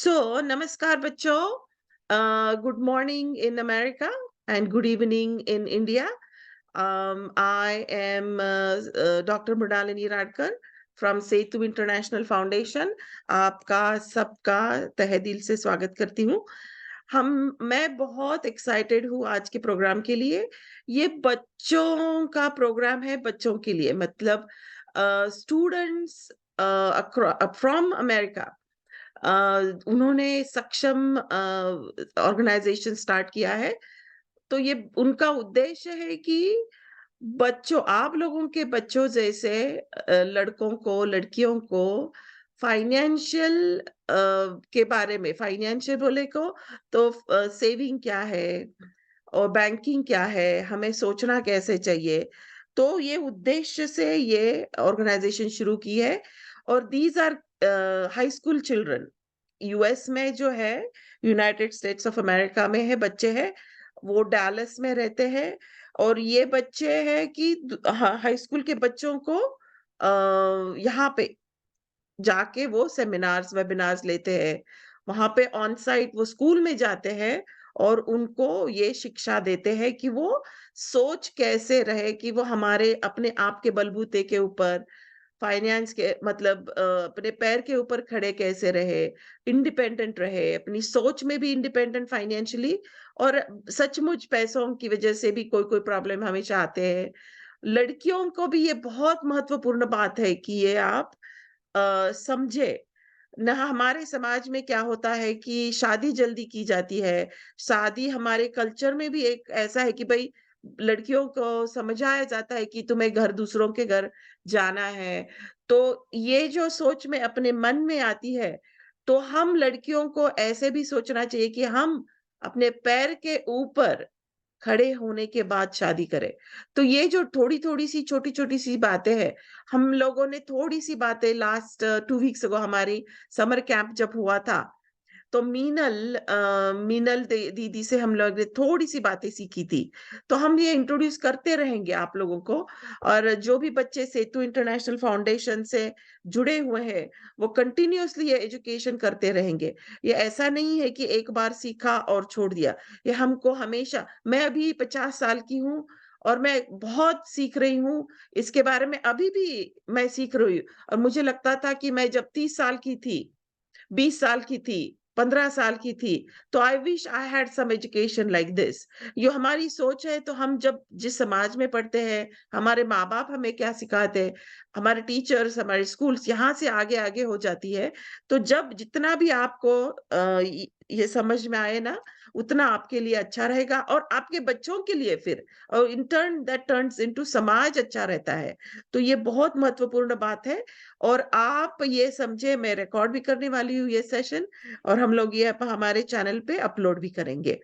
Namaskar bachcho. Good morning in America and good evening in India. I am Dr. Mridalini Radkar from Setu International Foundation. आपका सबका तहे दिल से स्वागत करती हूँ। मैं बहुत एक्साइटेड हूँ आज के प्रोग्राम के लिए। ये बच्चों का प्रोग्राम है, बच्चों के लिए, मतलब स्टूडेंट्स फ्रॉम अमेरिका। उन्होंने सक्षम ऑर्गेनाइजेशन स्टार्ट किया है। तो ये उनका उद्देश्य है कि बच्चों, आप लोगों के बच्चों जैसे लड़कों को, लड़कियों को फाइनेंशियल के बारे में, फाइनेंशियल बोले को तो सेविंग क्या है और बैंकिंग क्या है, हमें सोचना कैसे चाहिए। तो ये उद्देश्य से ये ऑर्गेनाइजेशन शुरू की है। और these are high school children. US में जो है, यूनाइटेड स्टेट्स ऑफ अमेरिका में है, बच्चे हैं, वो डैलस में रहते हैं। और ये बच्चे हैं कि हाई स्कूल के बच्चों को यहाँ पे जाके वो सेमिनार्स, वेबिनार्स लेते हैं। वहां पे ऑन साइट वो स्कूल में जाते हैं और उनको ये शिक्षा देते हैं कि वो सोच कैसे रहे, कि वो हमारे अपने आप के बलबूते के ऊपर, फाइनेंस के मतलब अपने पैर के ऊपर खड़े कैसे रहे, इंडिपेंडेंट रहे, अपनी सोच में भी इंडिपेंडेंट फाइनेंशियली। और सचमुच पैसों की वजह से भी कोई कोई प्रॉब्लम हमेशा आते हैं। लड़कियों को भी ये बहुत महत्वपूर्ण बात है कि ये आप समझे ना। हमारे समाज में क्या होता है कि शादी जल्दी की जाती है। शादी हमारे कल्चर में भी एक ऐसा है कि भाई लड़कियों को समझाया जाता है कि तुम्हें घर, दूसरों के घर जाना है। तो ये जो सोच में अपने मन में आती है, तो हम लड़कियों को ऐसे भी सोचना चाहिए कि हम अपने पैर के ऊपर खड़े होने के बाद शादी करें। तो ये जो थोड़ी-थोड़ी सी, छोटी-छोटी सी बातें हैं, हम लोगों ने थोड़ी-सी बातें लास्ट 2 वीक्स अगो हमारी समर कैंप जब हुआ था, तो मीनल दीदी से हम लोग ने थोड़ी-सी बातें सीखी थी। तो हम ये इंट्रोड्यूस करते रहेंगे आप लोगों को। और जो भी बच्चे सेतु इंटरनेशनल फाउंडेशन से जुड़े हुए हैं, वो कंटिन्यूअसली ये एजुकेशन करते रहेंगे। ये ऐसा नहीं है कि एक बार सीखा और छोड़ दिया। ये हमको हमेशा, मैं अभी 50 साल की हूँ और मैं बहुत सीख रही हूँ। इसके बारे में अभी भी मैं सीख रही हूँ। और मुझे लगता था कि मैं जब 30 साल की थी, 20 साल की थी, 15 साल की थी, तो I wish I had some education like this. ये हमारी सोच है। तो हम जब जिस समाज में पढ़ते हैं, हमारे माँ-बाप हमें क्या सिखाते हैं, हमारे टीचर्स, हमारे स्कूल्स, यहाँ से आगे-आगे हो जाती है। तो जब जितना भी आपको ये समझ में आए ना, उतना आपके लिए अच्छा रहेगा और आपके बच्चों के लिए फिर, और in turn that turns into समाज अच्छा रहता है। तो ये बहुत महत्वपूर्ण बात है। और आप ये समझे, मैं रिकॉर्ड भी करने वाली हूँ ये सेशन, और हम लोग ये हमारे चैनल पे अपलोड भी करेंगे।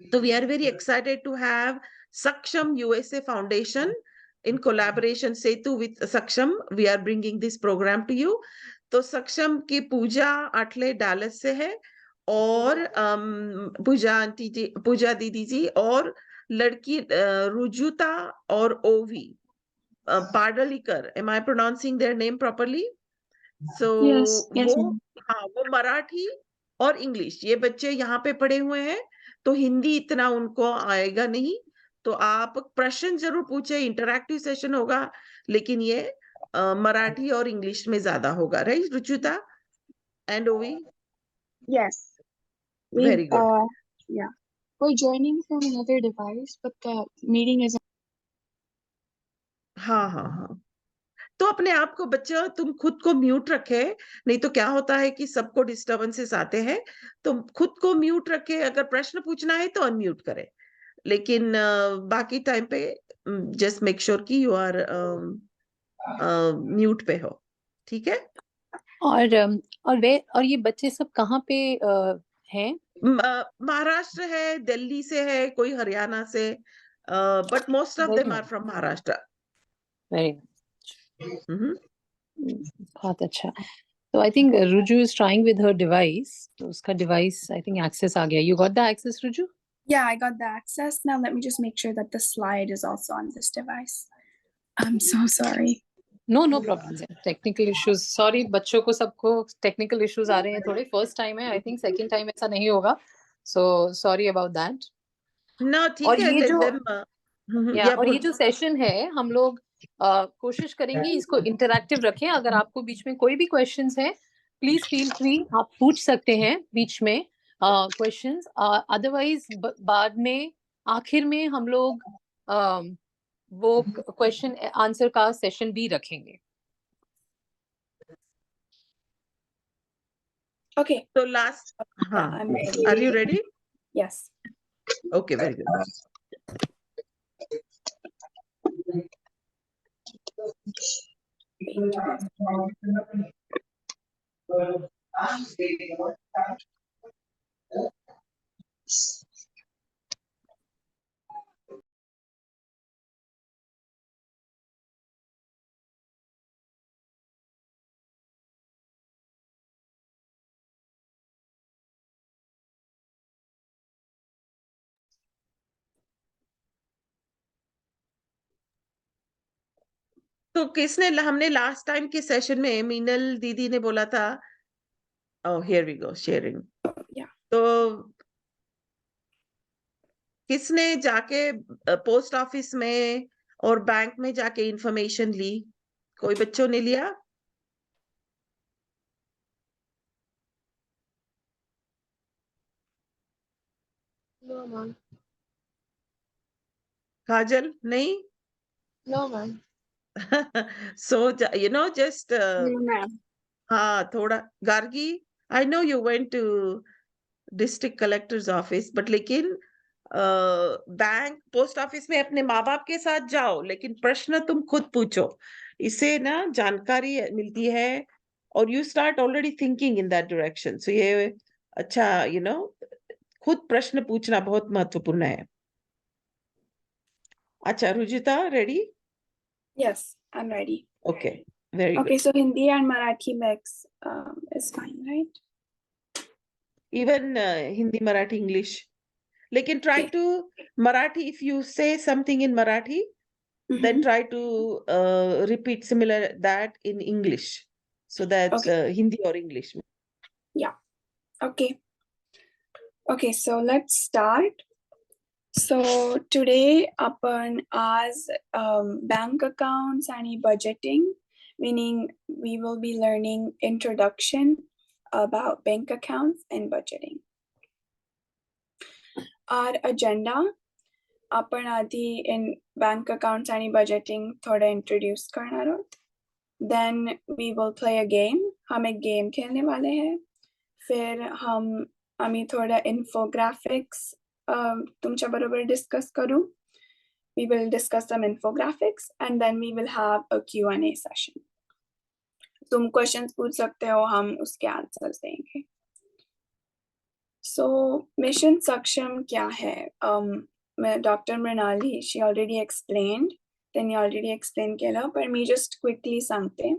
तो we are very excited to have Saksham USA Foundation in collaboration Setu with Saksham. We are bringing this program to you. तो सक्षम की पूजा आठले डालस से है, और पूजा दीदी जी और लड़की रुजुता और ओवी पाडलिकर, am I pronouncing their name properly? So Yes, yes, वो, ma'am. हाँ, वो मराठी और इंग्लिश, ये बच्चे यहाँ पे पढ़े हुए हैं, तो हिंदी इतना उनको आएगा नहीं। तो आप प्रश्न जरूर पूछे, इंटरैक्टिव सेशन होगा, लेकिन ये मराठी और इंग्लिश में ज्यादा होगा, राइट रुचिता एंड ओवी? Yes. We very good. yeah. We're joining from another device, but the meeting is हाँ हाँ हाँ। तो अपने आप को बच्चा, तुम खुद को म्यूट रखे, नहीं तो क्या होता है कि सबको डिस्टरबेंसेस आते हैं। तो खुद को म्यूट रखे, अगर प्रश्न पूछना है तो अनम्यूट करें, लेकिन बाकी टाइम पे जस्ट मेक श्योर कि यू आर म्यूट पे हो, ठीक है? और ये बच्चे सब कहाँ पे हैं? महाराष्ट्र है, दिल्ली से है, कोई हरियाणा से, but most of them are from Maharashtra. Very hmm. बहुत अच्छा. So I think Ruju is trying with her device. तो उसका device I think access आ गया. You got the access, Ruju? Yeah, I got the access. Now let me just make sure that the slide is also on this device. I'm so sorry. No problem technical issues sorry बच्चों को सबको technical issues आ रहे हैं थोड़े first time है I think second time ऐसा नहीं होगा so sorry about that No, ठीक और है, ये let जो them, या और बोल। ये जो सेशन है हम लोग कोशिश करेंगे इसको इंटरैक्टिव रखें अगर आपको बीच में कोई भी क्वेश्चंस है प्लीज फील फ्री आप पूछ सकते हैं बीच में क्वेश्चंस अदरवाइज बाद में आखिर में हम लोग वो क्वेश्चन आंसर का सेशन भी रखेंगे Okay. So last, Yeah, I'm ready. are you ready? Yes. Okay, very good. तो किसने हमने लास्ट टाइम के सेशन में मीनल दीदी ने बोला था, oh here we go sharing. Yeah. तो किसने जाके पोस्ट ऑफिस में और बैंक में जाके इंफॉर्मेशन ली? कोई बच्चों ने लिया? No, ma'am. काजल नहीं? No, ma'am. So just No, ma'am. हाँ थोड़ा Gargi, I know you went to district collectors office but लेकिन बैंक पोस्ट ऑफिस में अपने माँ बाप के साथ जाओ लेकिन प्रश्न तुम खुद पूछो इससे ना जानकारी मिलती है और you start already thinking in that direction so ये अच्छा खुद प्रश्न पूछना बहुत महत्वपूर्ण है अच्छा Rujita ready Yes, I'm ready. Okay very Okay, good so Hindi and Marathi mix is fine, right? Even Hindi Marathi English लेकिन try Okay. To Marathi if you say something in Marathi then Mhm. try to repeat similar that in English. So that's Hindi or English. Yeah. Okay. Okay, so let's start. So today upon as bank accounts and budgeting, meaning we will be learning introduction about bank accounts and budgeting. Our agenda आपण आधी in bank accounts आणि budgeting थोडं introduce करणार आहोत. Then we will play a game. हम एक game खेलने वाले हैं. फिर आम्ही थोडं infographics तुमच्या बरोबर discuss करू. We will discuss some infographics and then we will have a Q&A session. तुम questions पूछ सकते हो, हम उसके answers देंगे. So mission Saksham क्या है? Dr. Mrinali, she already explained. त्यांनी already explained केलं, but me just quickly सांगते.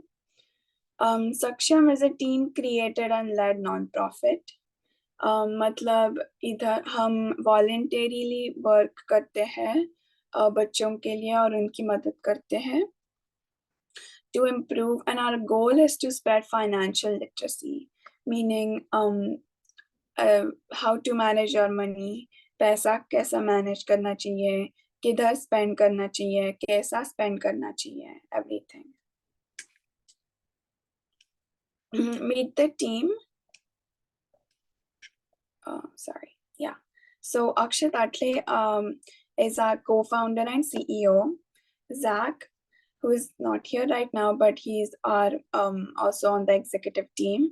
Saksham is a team created and led non-profit. मतलब इधर हम voluntarily work करते हैं बच्चों के लिए और उनकी मदद करते हैं to improve, and our goal is to spread financial literacy, meaning how to manage your money, पैसा कैसा manage करना चाहिए, किधर spend करना चाहिए, कैसा spend करना चाहिए, everything. Meet the team. Sorry. Yeah. So Akshat Atle is our co-founder and CEO. Zach, who is not here right now, but he's our also on the executive team.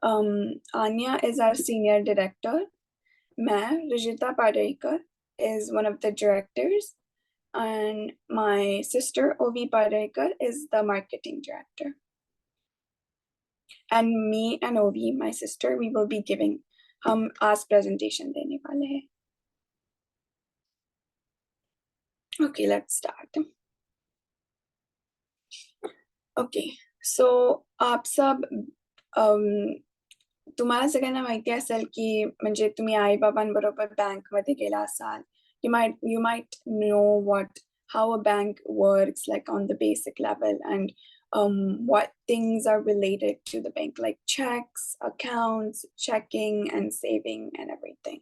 Anya is our senior director. Main, Rajita Padarikar, is one of the directors. And my sister, Ovi Padarikar, is the marketing director. And me and Ovi, my sister, we will be giving आज presentation देने वाले हैं. Okay, let's start. Okay, so आप सब तुम्हाला सगळ्यांना माहिती असेल की म्हणजे तुम्ही आई बाबांबरोबर बँक मध्ये गेला असाल. You might know how a bank works, like on the basic level, and what things are related to the bank, like checks, accounts, checking and saving and everything.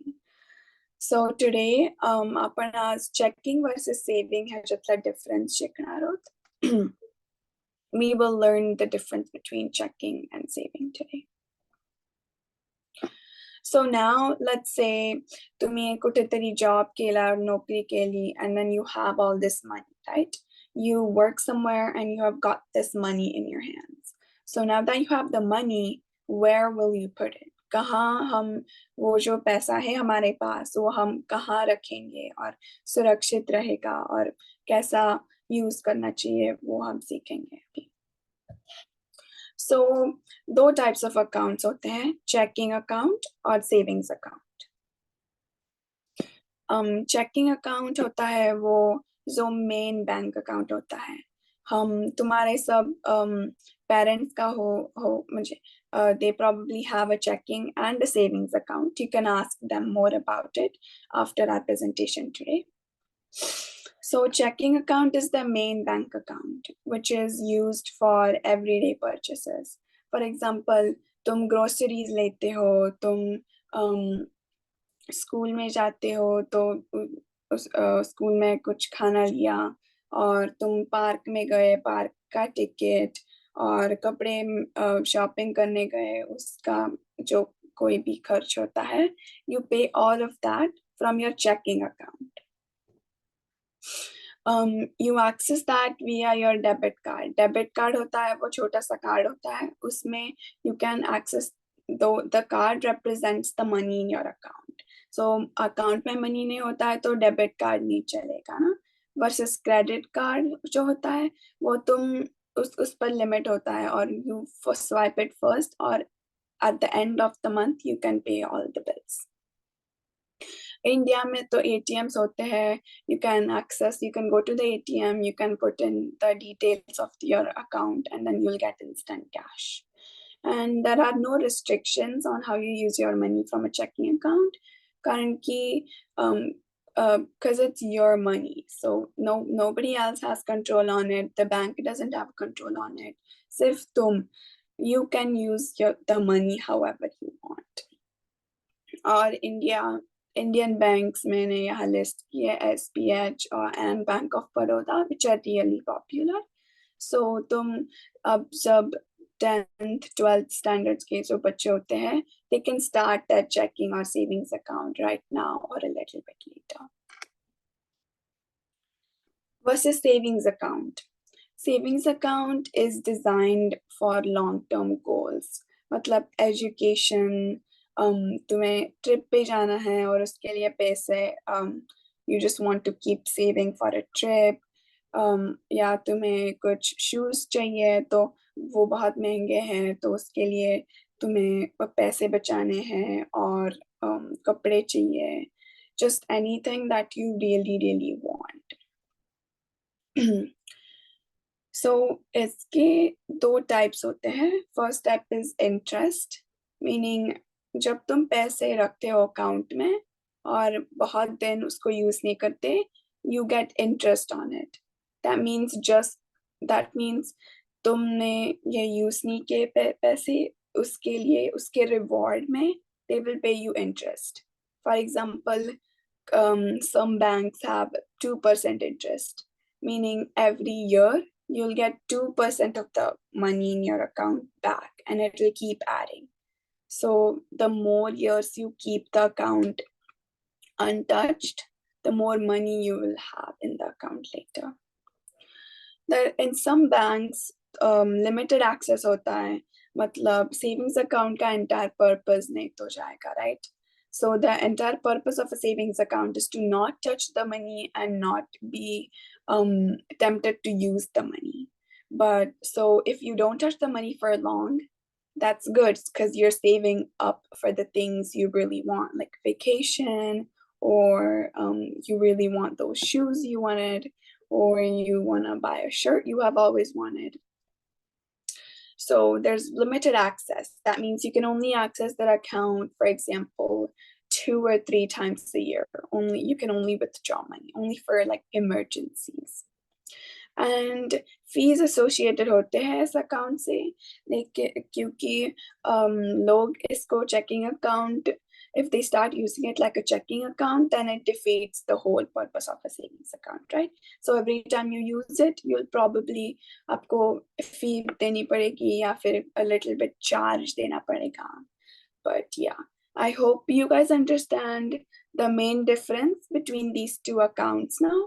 So today, आपण आज checking versus saving ह्याच्यातला difference शिकणार आहोत. We will learn the difference between checking and saving today. So now let's say तुम्ही कुठेतरी job केला, नोकरी केली, and then you have all this money, right? You work somewhere and you have got this money in your hands. So now that you have the money, where will you put it? कहाँ हम वो जो पैसा है हमारे पास वो हम कहाँ रखेंगे और सुरक्षित रहेगा और कैसा यूज करना चाहिए वो हम सीखेंगे अभी. So दो types of accounts होते हैं, checking account और savings account. Checking account होता है वो जो main bank account होता है. हम तुम्हारे सब parents का हो मुझे they probably have a checking and a savings account. You can ask them more about it after our presentation today. So checking account is the main bank account, which is used for everyday purchases. For example, तुम groceries लेते हो, तुम school में जाते हो तो school में कुछ खाना लिया और तुम park में गए, park का ticket और कपड़े shopping करने गए, उसका जो कोई भी खर्च होता है, you pay all of that from your checking account. You access that via your debit card. Debit card होता है वो छोटा सा card होता है, उसमें you can access the card represents the money in your account. So account में money नहीं होता है तो debit card नहीं चलेगा ना. Versus credit card जो होता है वो तुम उस पर limit होता है और you swipe it first और at the end of the month you can pay all the bills. India में तो ATMs होते हैं, you can go to the ATM, you can put in the details of your account and then you'll get instant cash. And there are no restrictions on how you use your money from a checking account, currently, because it's your money. So nobody else has control on it. The bank doesn't have control on it. Sirf you can use the money however you want. Or Indian banks मैंने यहाँ list किए SBH and Bank of Baroda, which are really popular. So तुम अब जब 10th 12th standards के जो बच्चे होते हैं, they can start that checking or savings account right now or a little bit later. Versus savings account. Savings account is designed for long-term goals. मतलब education, तुम्हें ट्रिप पे जाना है और उसके लिए पैसे you just want to keep saving for a trip, या तुम्हें कुछ शूज चाहिए तो वो बहुत महंगे हैं तो उसके लिए तुम्हें पैसे बचाने हैं और कपड़े चाहिए, just anything that you really want. So इसके दो types होते हैं. First type is interest, meaning जब तुम पैसे रखते हो अकाउंट में और बहुत दिन उसको यूज नहीं करते, you get interest on it. That means तुमने ये यूज नहीं किए पैसे, उसके लिए उसके रिवॉर्ड में they will pay you interest. For example, some banks have 2% interest, meaning every year you'll get 2% of the money in your account back and it will keep adding. So the more years you keep the account untouched, the more money you will have in the account later. In some banks, limited access होता है, मतलब savings account का entire purpose नहीं तो जाएगा, right? So the entire purpose of a savings account is to not touch the money and not be tempted to use the money. But so if you don't touch the money for long, that's good because you're saving up for the things you really want, like vacation, or you really want those shoes you wanted, or you want to buy a shirt you have always wanted. So there's limited access. That means you can only access that account, for example, 2 or 3 times a year. You can only withdraw money, only for like emergencies. And fees associated होते हैं इस account से, लेकिन क्योंकि लोग इसको checking account, if they start using it like a checking account, then it defeats the whole purpose of a savings account, right? So every time you use it, you'll probably आपको fee देनी पड़ेगी या फिर a little bit charge देना पड़ेगा. But yeah, I hope you guys understand the main difference between these two accounts now.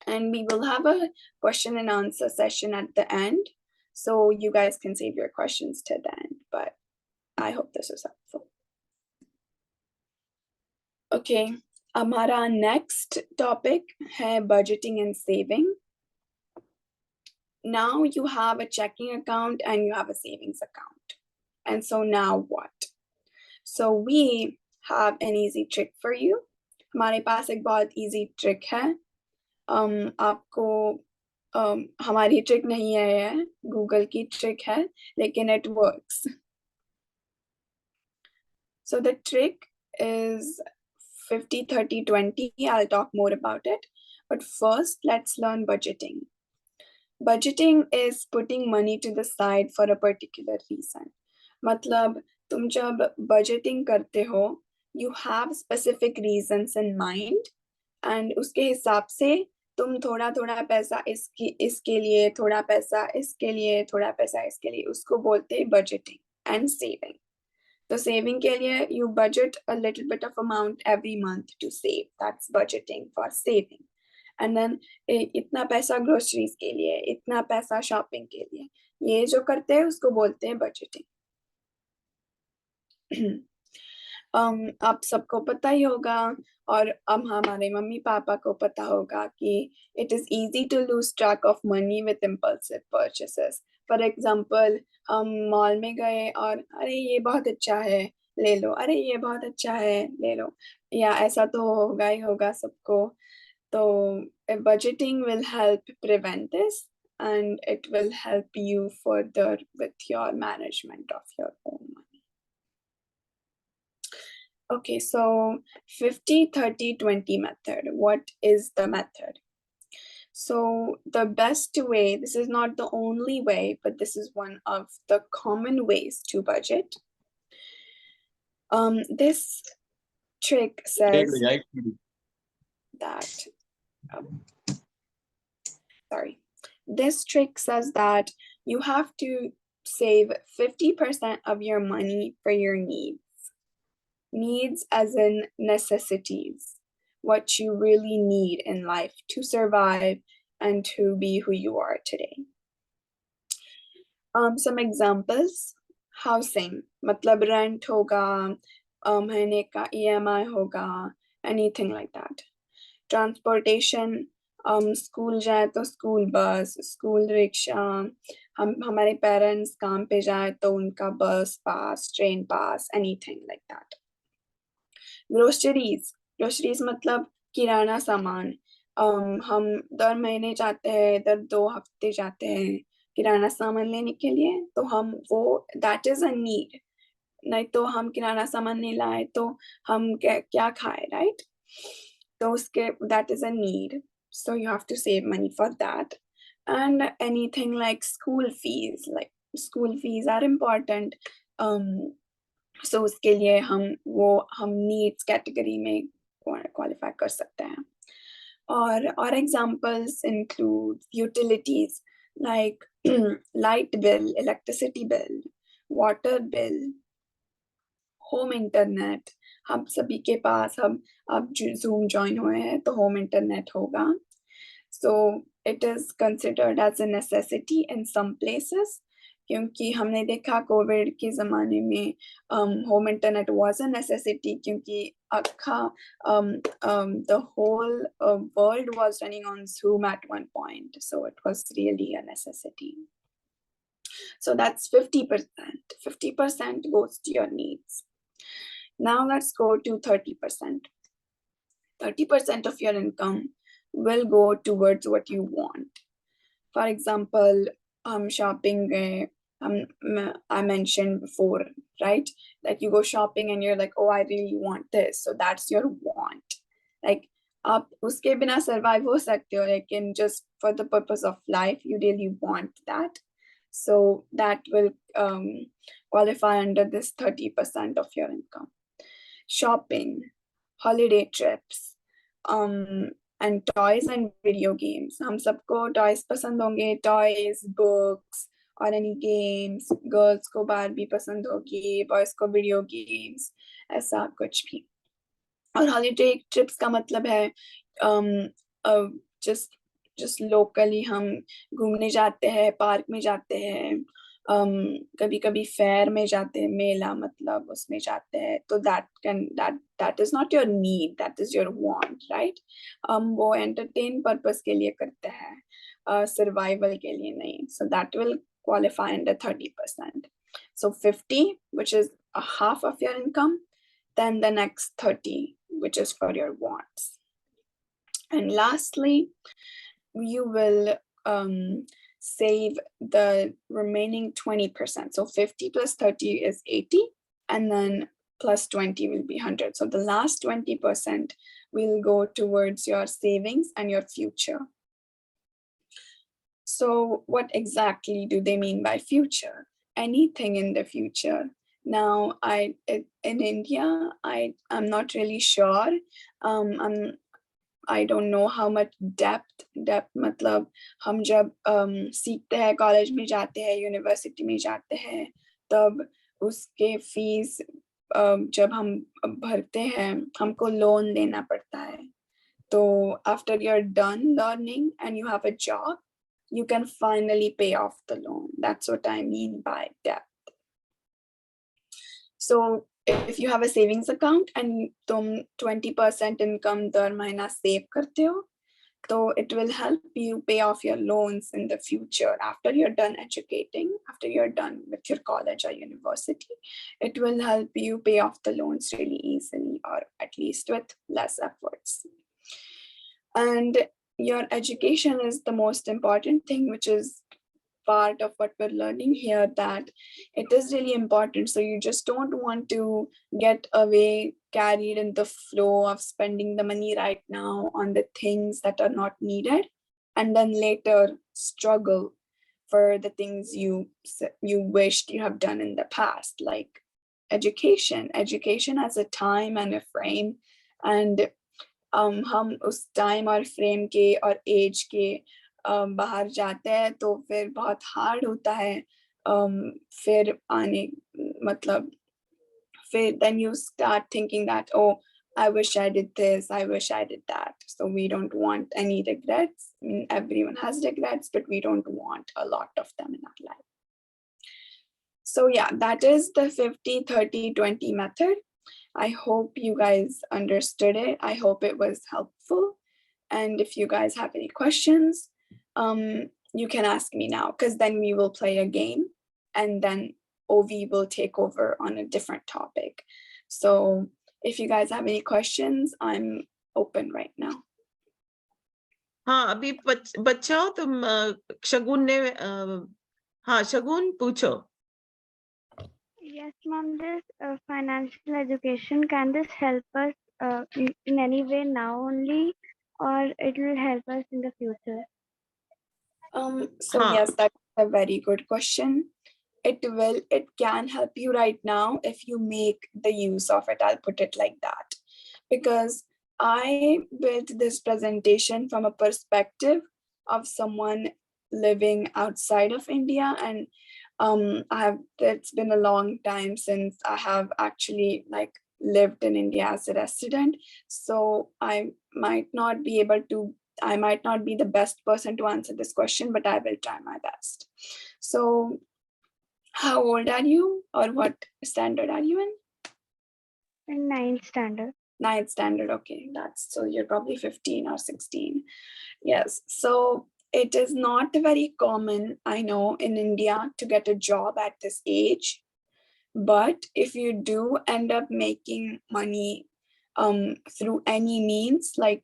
And we will have a question and answer session at the end, so you guys can save your questions to the end. But I hope this was helpful. Okay, हमारा next topic है budgeting and saving. Now you have a checking account and you have a savings account. And so now what? So we have an easy trick for you. हमारे पास एक बहुत easy trick है. आपको हमारी trick नहीं है, ये Google की trick है, लेकिन it works. So the trick is 50, 30, 20. I'll talk more about it. But first, let's learn budgeting. Budgeting is putting money to the side for a particular reason. मतलब तुम जब budgeting करते हो, you have specific reasons in mind, and उसके हिसाब से तुम थोड़ा थोड़ा पैसा इसके लिए, थोड़ा पैसा इसके लिए, थोड़ा पैसा इसके लिए, उसको बोलते हैं budgeting and saving. So saving के लिए you budget a little bit of amount every month to save. That's budgeting for saving. And then इतना पैसा groceries के लिए, इतना पैसा shopping के लिए, ये जो करते हैं उसको बोलते हैं budgeting. आप सबको पता ही होगा, और हमारे मम्मी पापा को पता होगा कि it is easy to lose track of money with impulsive purchases. For example, हम मॉल में गए और अरे ये बहुत अच्छा है ले लो, अरे ये बहुत अच्छा है ले लो, या ऐसा तो होगा ही होगा सबको. तो budgeting will help prevent this, and it will help you further with your management of your own money. Okay, so 50, 30, 20 method. What is the method? So the best way, this is not the only way, but this is one of the common ways to budget. This trick says that, this trick says that you have to save 50% of your money for your needs. Needs as in necessities, what you really need in life to survive and to be who you are today. Some examples: housing, matlab rent hoga, mahine ka EMI hoga, anything like that. Transportation, school jaye to school bus, school rickshaw, hamare parents काम पे जाए तो उनका bus pass, train pass, anything like that. Groceries मतलब किराना सामान. हम दर महीने जाते हैं, दर 2 हफ्ते जाते हैं किराना सामान लेने के लिए, तो हम वो that is a need. नहीं तो हम किराना सामान नहीं लाए तो हम क्या खाए, right? तो उसके that is a need, so you have to save money for that. And anything like school fees are important. So उसके लिए हम needs category में qualify कर सकते हैं. और examples include utilities like light bill, electricity bill, water bill, home internet. हम सभी के पास अब Zoom join हुए हैं तो home internet होगा. So it is considered as a necessity in some places. क्योंकि हमने देखा कोविड के ज़माने में home internet was a necessity, क्योंकि the whole world was running on Zoom at one point, so it was really a necessity. So that's 50%. 50% goes to your needs. Now let's go to 30%. 30% of your income will go towards what you want. For example, shopping, I mentioned before, right? Like you go shopping and you're like, oh, I really want this. So that's your want. Like आप उसके बिना survive हो सकते हो, लेकिन just for the purpose of life, you really want that. So that will qualify under this 30% of your income. Shopping, holiday trips, and toys and video games. हम सबको toys पसंद होंगे, toys, books, or any games. Girls को Barbie पसंद होगी, boys को video games, ऐसा कुछ भी. और holiday trips का मतलब है just locally हम घूमने जाते हैं, पार्क में जाते हैं, कभी कभी फेयर में जाते हैं, मेला मतलब उसमें जाते हैं, तो that is not your need, that is your want, right? वो entertain purpose के लिए करते हैं, survival के लिए नहीं. So that will qualify under 30%. So 50, which is a half of your income, then the next 30, which is for your wants. And lastly, you will save the remaining 20%. So 50 plus 30 is 80, and then plus 20 will be 100. So the last 20% will go towards your savings and your future. So what exactly do they mean by future? Anything in the future. Now, in India, I'm not really sure. I don't know how much depth मतलब हम जब सीखते हैं, college में जाते हैं, university में जाते हैं, तब उसके फीस जब हम भरते हैं, हमको लोन देना पड़ता है. तो after you're done learning and you have a job, you can finally pay off the loan. That's what I mean by debt. So if you have a savings account and तुम 20% income दर महीना save करते हो, so it will help you pay off your loans in the future. After you're done educating, after you're done with your college or university, it will help you pay off the loans really easily, or at least with less efforts. And your education is the most important thing, which is part of what we're learning here, that it is really important. So you just don't want to get away, carried in the flow of spending the money right now on the things that are not needed, and then later struggle for the things you wished you have done in the past, like education. Education has a time and a frame, and हम उस time और frame के और age के बाहर जाते हैं, तो फिर बहुत हार्ड होता है फिर आने, मतलब फिर then you start thinking that, oh, I wish I did this, I wish I did that. So we don't want any regrets. I mean, everyone has regrets, but we don't want a lot of them in our life. So yeah, that is the 50, 30, 20 method. I hope you guys understood it. I hope it was helpful. And if you guys have any questions, you can ask me now, because then we will play a game and then OV will take over on a different topic. So if you guys have any questions, I'm open right now. हाँ, अभी बच्चों तुम शगुन ने हाँ शगुन पूछो. Yes, ma'am, this financial education, can this help us in any way now only, or it will help us in the future? So yes, that's a very good question. It can help you right now if you make the use of it. I'll put it like that, because I built this presentation from a perspective of someone living outside of India, and it's been a long time since I have actually lived in India as a resident. So I might not be the best person to answer this question, but I will try my best. So how old are you, or what standard are you in? In 9th standard. 9th standard, okay. So you're probably 15 or 16. Yes, so it is not very common, I know, in India to get a job at this age. But if you do end up making money through any means, like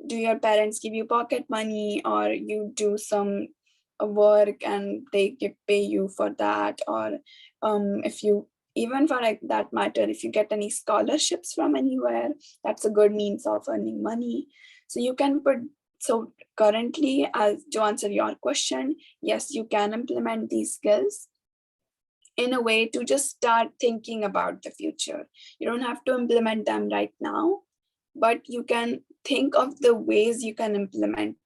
do your parents give you pocket money, or you do some work and they pay you for that, or if you, even for that matter, if you get any scholarships from anywhere, that's a good means of earning money. So you can put, so currently, as to answer your question, yes, you can implement these skills in a way to just start thinking about the future. You don't have to implement them right now, but you can think of the ways you can implement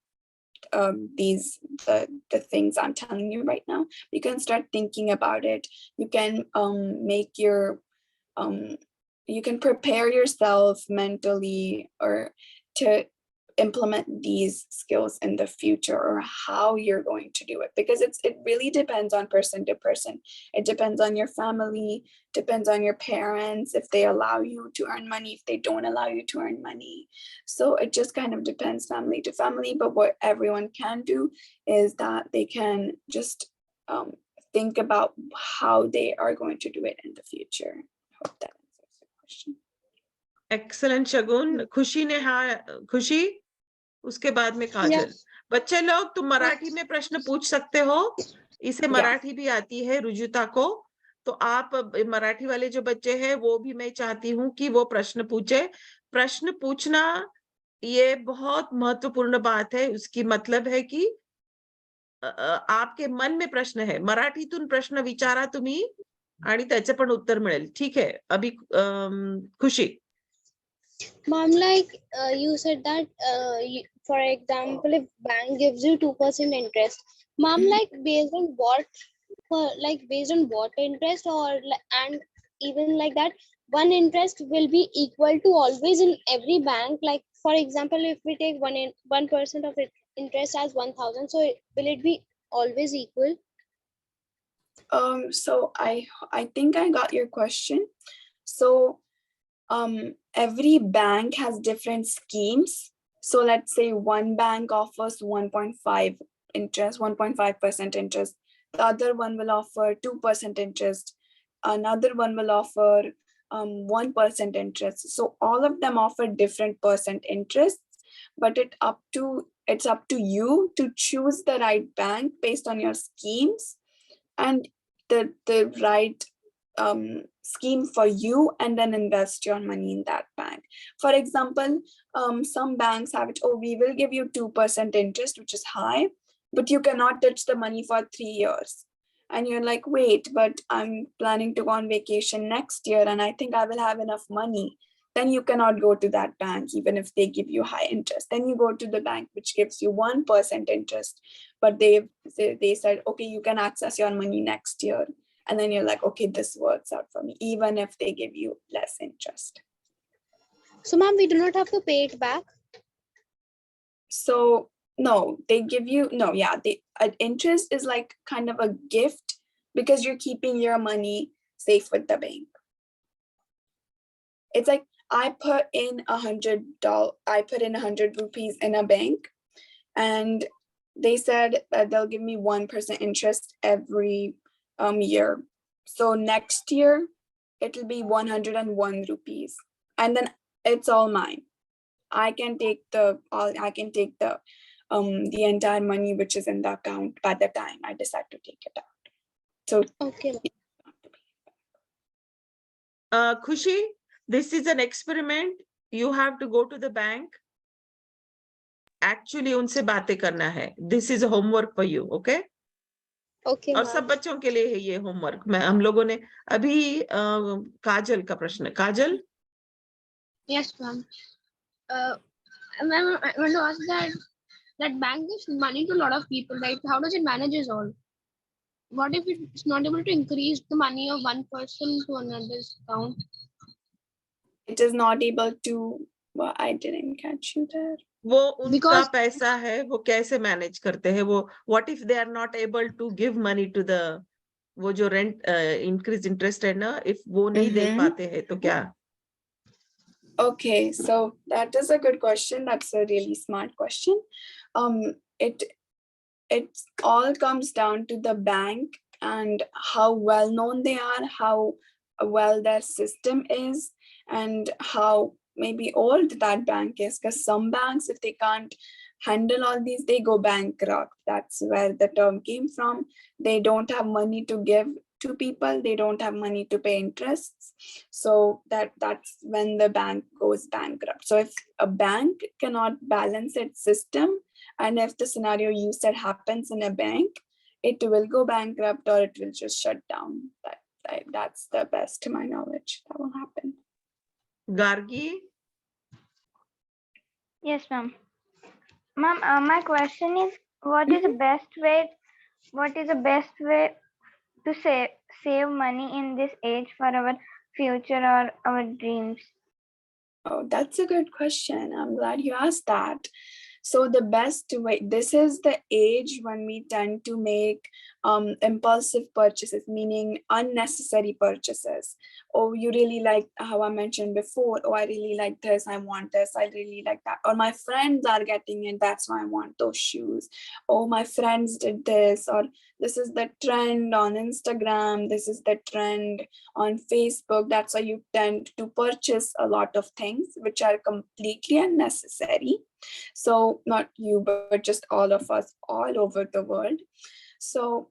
the things I'm telling you right now. You can start thinking about it. You can make your you can prepare yourself mentally or to implement these skills in the future, or how you're going to do it, because it really depends on person to person. It depends on your family, depends on your parents, if they allow you to earn money, if they don't allow you to earn money. So it just kind of depends family to family. But what everyone can do is that they can just think about how they are going to do it in the future. I hope that answers your question. Excellent, शगुन. खुशी ने हाँ, खुशी, उसके बाद में काजल. बच्चे लोग, तुम मराठी में प्रश्न पूछ सकते हो. इसे मराठी भी आती है रुजुता को. तो आप मराठी वाले जो बच्चे हैं वो भी मैं चाहती हूँ कि वो प्रश्न पूछे. प्रश्न पूछना ये बहुत महत्वपूर्ण बात है. उसकी मतलब है कि आपके मन में प्रश्न है. मराठीतून प्रश्न विचारा तुम्ही आणि त्याचे पण उत्तर मिळेल. ठीक आहे. अभी खुशी. Mom, like you said that, for example, if bank gives you 2% interest, Mom, like based on what, based on what interest, or and even like that, one interest will be equal to always in every bank. Like for example, if we take 1% of it interest as 1,000, so will it be always equal? So I think I got your question. So every bank has different schemes. So let's say one bank offers 1.5 interest, 1.5% interest. The other one will offer 2% interest. Another one will offer 1% interest. So all of them offer different percent interests, but it's up to you to choose the right bank based on your schemes and the right scheme for you, and then invest your money in that bank. For example, some banks have it, we will give you 2% interest, which is high, but you cannot touch the money for 3 years. And you're like, wait, but I'm planning to go on vacation next year and I think I will have enough money. Then you cannot go to that bank, even if they give you high interest. Then you go to the bank which gives you 1% interest, but they said, okay, you can access your money next year. And then you're like, okay, this works out for me, even if they give you less interest. So, Mom, we do not have to pay it back? So, no, they give you, interest is like kind of a gift because you're keeping your money safe with the bank. It's like, I put in $100 rupees in a bank, and they said that they'll give me 1% interest every year. So next year it'll be 101 rupees, and then it's all mine. I can take the entire money which is in the account by the time I decide to take it out. So okay. Khushi, this is an experiment. You have to go to the bank. Actually, उनसे बातें करना है. This is a homework for you, okay? Okay. और सब बच्चों के लिए है ये होमवर्क. हम लोगों ने अभी काजल का प्रश्न. काजल? Yes, ma'am. Ma'am, I want to ask that bank gives money to a lot of people, right? How does it manage it all? What if it's not able to increase the money of one person to another's account? It is not able to. Well, I didn't catch you there. वो उनका पैसा है, वो कैसे manage करते हैं? वो what if they are not able to give money to the वो जो rent increase interest है ना, if वो नहीं दे पाते हैं तो क्या? Okay, so that is a good question. That's a really smart question. It all comes down to the bank and how well known they are, how well their system is, and how maybe old that bank is. Because some banks, if they can't handle all these, they go bankrupt. That's where the term came from. They don't have money to give to people, they don't have money to pay interests. So that's when the bank goes bankrupt. So if a bank cannot balance its system, and if the scenario you said happens in a bank, it will go bankrupt or it will just shut down. That's the best to my knowledge that will happen. Gargi? Yes, ma'am. Ma'am, my question is, what is the best way to save money in this age for our future or our dreams? Oh, that's a good question. I'm glad you asked that. So the best way, this is the age when we tend to make impulsive purchases, meaning unnecessary purchases. Oh, you really like how I mentioned before. Oh, I really like this. I want this. I really like that. Or my friends are getting it. That's why I want those shoes. Oh, my friends did this. Or this is the trend on Instagram. This is the trend on Facebook. That's why you tend to purchase a lot of things which are completely unnecessary. So not you, but just all of us all over the world. So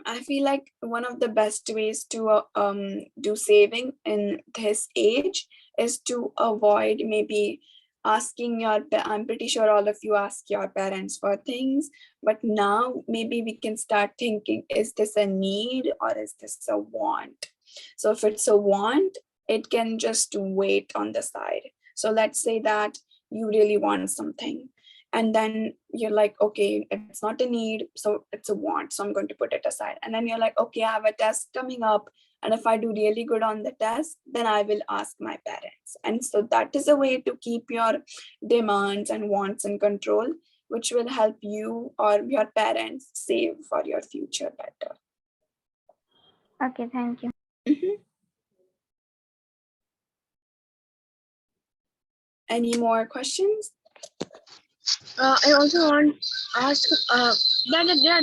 I feel like one of the best ways to do saving in this age is to avoid maybe asking I'm pretty sure all of you ask your parents for things, but now maybe we can start thinking, is this a need or is this a want? So if it's a want, it can just wait on the side. So let's say that you really want something, and then you're like, okay, it's not a need, so it's a want, so I'm going to put it aside. And then you're like, okay, I have a test coming up, and if I do really good on the test, then I will ask my parents. And so that is a way to keep your demands and wants in control, which will help you or your parents save for your future better. Okay, thank you. Any more questions? I also want to ask that there are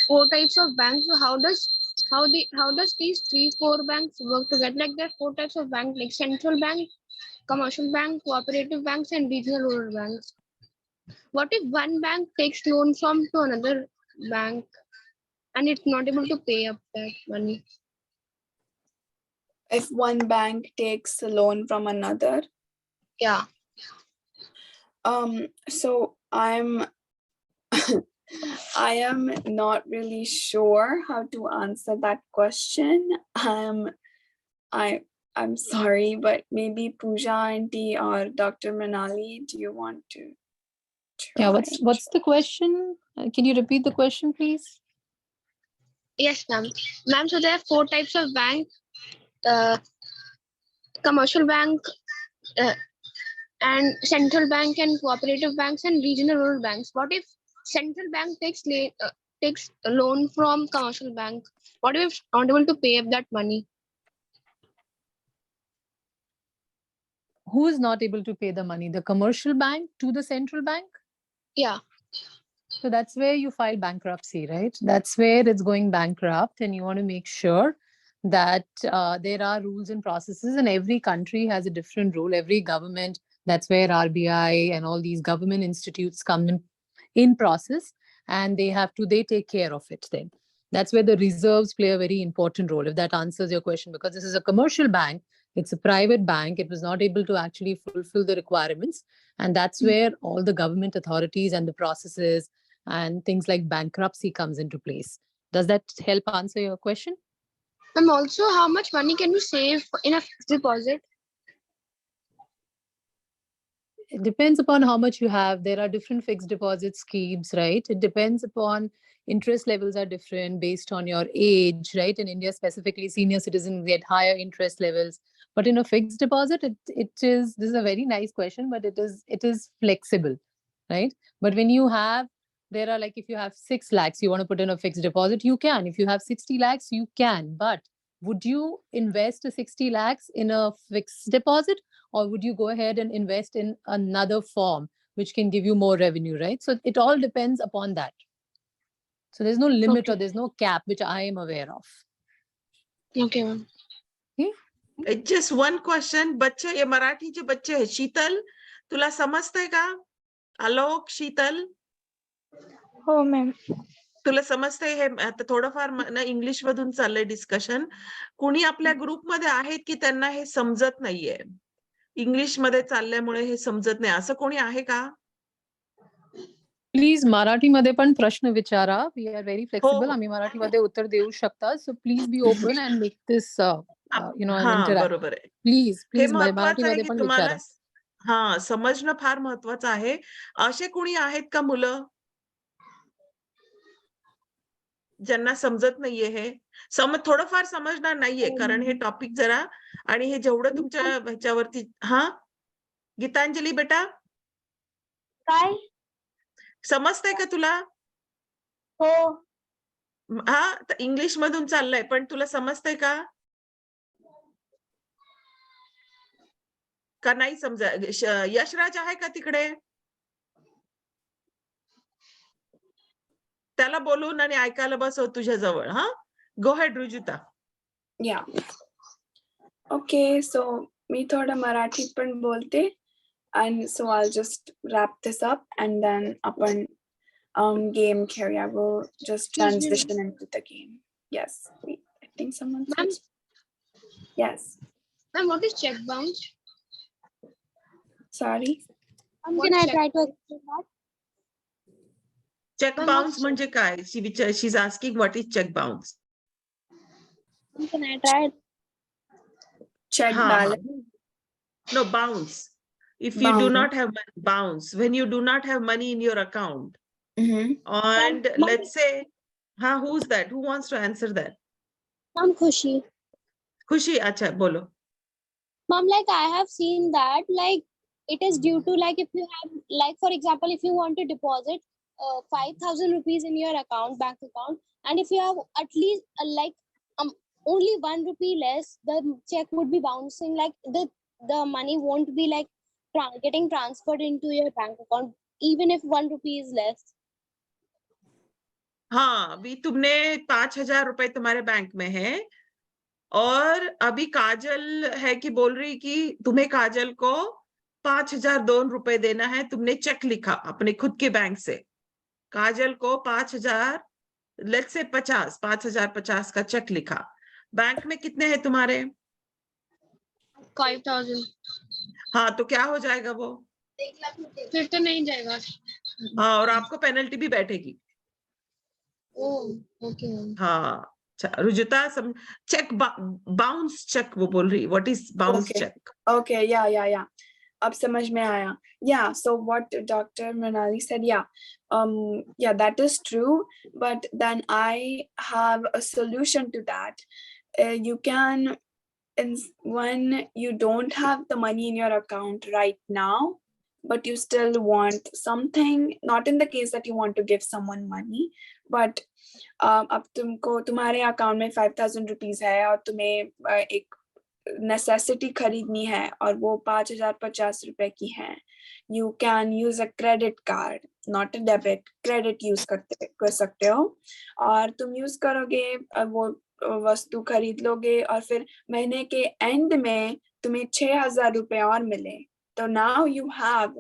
4 types of banks. So how does these 3-4 banks work together? Like there are 4 types of banks, like central bank, commercial bank, cooperative banks, and regional rural banks. What if one bank takes loan from to another bank and it's not able to pay up that money? If one bank takes a loan from another? Yeah. So I am not really sure how to answer that question. I'm sorry, but maybe Pooja auntie or Dr. Manali, do you want to try? Yeah, what's the question? Can you repeat the question, please? Yes, ma'am. Ma'am, so there are 4 types of bank: commercial bank, and central bank, and cooperative banks, and regional rural banks. What if central bank takes a loan from commercial bank? What if it's not able to pay up that money? Who is not able to pay the money? The commercial bank to the central bank? Yeah. So that's where you file bankruptcy, right? That's where it's going bankrupt, and you want to make sure that there are rules and processes, and every country has a different rule. Every government, that's where RBI and all these government institutes come in process, and they take care of it then. That's where the reserves play a very important role, if that answers your question, because this is a commercial bank, it's a private bank, it was not able to actually fulfill the requirements. And that's where all the government authorities and the processes and things like bankruptcy comes into place. Does that help answer your question? And also, how much money can you save in a fixed deposit? It depends upon how much you have. There are different fixed deposit schemes, right? It depends upon interest levels are different based on your age, right? In India, specifically, senior citizens get higher interest levels. But in a fixed deposit, this is a very nice question, but it is flexible, right? But when you have, there are like, if you have 6 lakhs, you want to put in a fixed deposit, you can. If you have 60 lakhs, you can. But would you invest a 60 lakhs in a fixed deposit, or would you go ahead and invest in another form which can give you more revenue, right? So it all depends upon that. So there's no limit or there's no cap which I am aware of. Okay, ma'am. Just one question. बच्चे ये मराठी जो बच्चे है शीतल तुला समजतंय का? आलोक शीतल हो ma'am तुला समजतंय हे आता थोडंफार ना इंग्लिश मधून चाललंय डिस्कशन. कुणी आपल्या ग्रुपमध्ये आहेत की त्यांना हे समजत नाहीये, इंग्लिश मध्ये चालल्यामुळे हे समजत नाही, असं कोणी आहे का? प्लीज मराठीमध्ये पण प्रश्न विचारा. We are very flexible. हो. आम्ही मराठीमध्ये उत्तर देऊ शकता. So please be open and make this हा बरोबर आहे. प्लीज हे प्लीज महत्वाचं आहे मराठीमध्ये की पण तुम्हाला विचारा. समजणं फार महत्वाचं आहे. असे कोणी आहेत का मुलं ज्यांना समजत नाहीये हे? थोडंफार समजणार नाहीये कारण हे टॉपिक जरा आणि हे जेवढं तुमच्या ह्याच्यावरती गीतांजली बेटा काय? समजतंय का तुला? हो. इंग्लिश मधून चाललंय पण तुला समजतंय का? का नाही समजा? यशराज आहे का तिकडे? त्याला बोलून आणि ऐकायला बसव तुझ्या जवळ. Go ahead Rujuta. Yeah. Okay, so मी थोडं मराठीत पण बोलते and so I'll just wrap this up and then आपण game खेळूया. We'll just transition into the game. Yes. Wait, I think someone Ma'am? Yes. Ma'am, what is check bounce? Sorry. Can I try to explain that? Cheque Ma'am, bounce what's म्हणजे काय? She is asking what is cheque bounce. Can I try it? Check balance. No, bounce. If you do not have bounce, when you do not have money in your account, and let's say, who's that? Who wants to answer that? Ma'am, Khushi. Khushi, acha, bolo. Ma'am, like I have seen that, like it is due to like if you have, like for example, if you want to deposit 5,000 rupees in your account, bank account, and if you have at least only 1 rupee less, the check would be bouncing. Like the money won't be like getting transferred into your bank account, even if 1 rupee is less. अभी तुमने 5,000 रुपए तुम्हारे bank में है और अभी काजल है कि बोल रही कि तुम्हें काजल को 5,002 रुपए देना है. तुमने चेक लिखा अपने खुद के बैंक से, काजल को 5,000 लेट्स से 5,050 का चेक लिखा. बैंक में कितने हैं तुम्हारे? 5,000. तो क्या हो जाएगा वो? फिर तो नहीं जाएगा. और आपको पेनल्टी भी बैठेगी. Okay. Rujuta cheque bounce cheque वो बोल रही. What is bounce cheque? Okay, yeah. अब समझ में आया. Yeah, so what Dr. Manali said, yeah, that is true. But then I have a solution to that. You can, when you don't have the money in your account right now, but you still want something, not in the case that you want to give someone money, but अब तुमको तुम्हारे account में 5,000 rupees है और तुम्हें एक necessity खरीदनी है और वो 5,050 रुपए की है. You can use a credit card, not a debit. Credit use कर सकते हो और तुम यूज करोगे, वो वस्तु खरीद लोगे और फिर महीने के एंड में तुम्हें 6,000 रुपए और मिले. तो now you have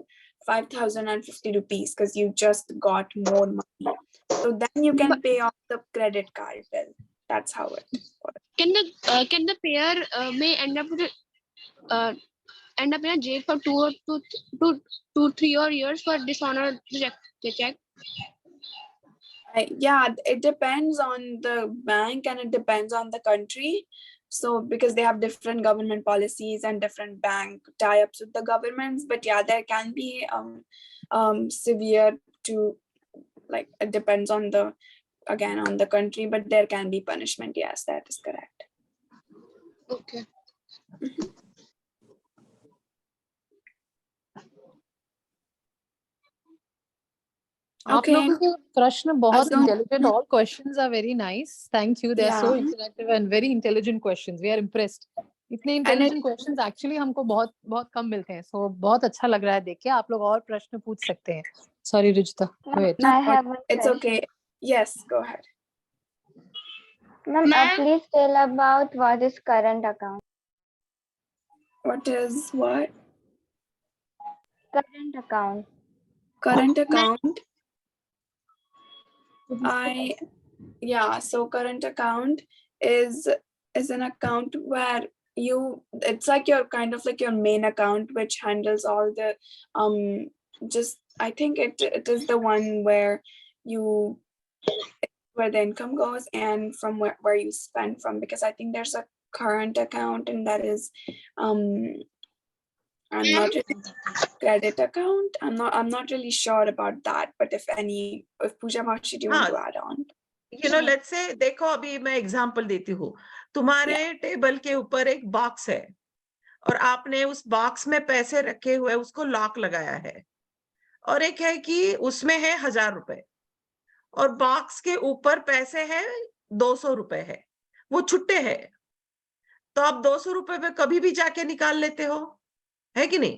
5,050 rupees because you just got more money. So then you can pay off the credit card bill. That's how it works. Can the payer may end up in a jail for 2-3 years for dishonor the check? Yeah, it depends on the bank and it depends on the country. So because they have different government policies and different bank tie-ups with the governments, but yeah, there can be severe to, like, it depends on the country, but there can be punishment. Yes, that is correct. Okay. आप लोगों के प्रश्न बहुत intelligent. All questions are very nice. Thank you. They are so interactive and very intelligent questions. We are impressed. इतने intelligent questions actually हमको बहुत बहुत कम मिलते हैं. सो बहुत अच्छा लग रहा है देख के. आप लोग और प्रश्न पूछ सकते हैं. Sorry Rujuta. I have one It's okay. Yes, go ahead. Ma'am, please tell about what is current account. What is what? Current account. Current account. So current account is an account where it's like your kind of like your main account, which handles all the I think it is the one where the income goes and from where you spend from, because I think there's a current account and that is I'm not credit account. I'm not really sure about that, but if Pooja Mashri, do you want to add on? Let's say, देखो अभी मैं example देती हूँ, तुम्हारे table के ऊपर एक box है और आपने उस बॉक्स में पैसे रखे हुए, उसको लॉक लगाया है, और एक है कि उसमें है 1000 रुपए और बॉक्स के ऊपर पैसे है 200 रुपए है, वो छुट्टे है, तो आप 200 रुपए में कभी भी जाके निकाल लेते हो, है कि नहीं?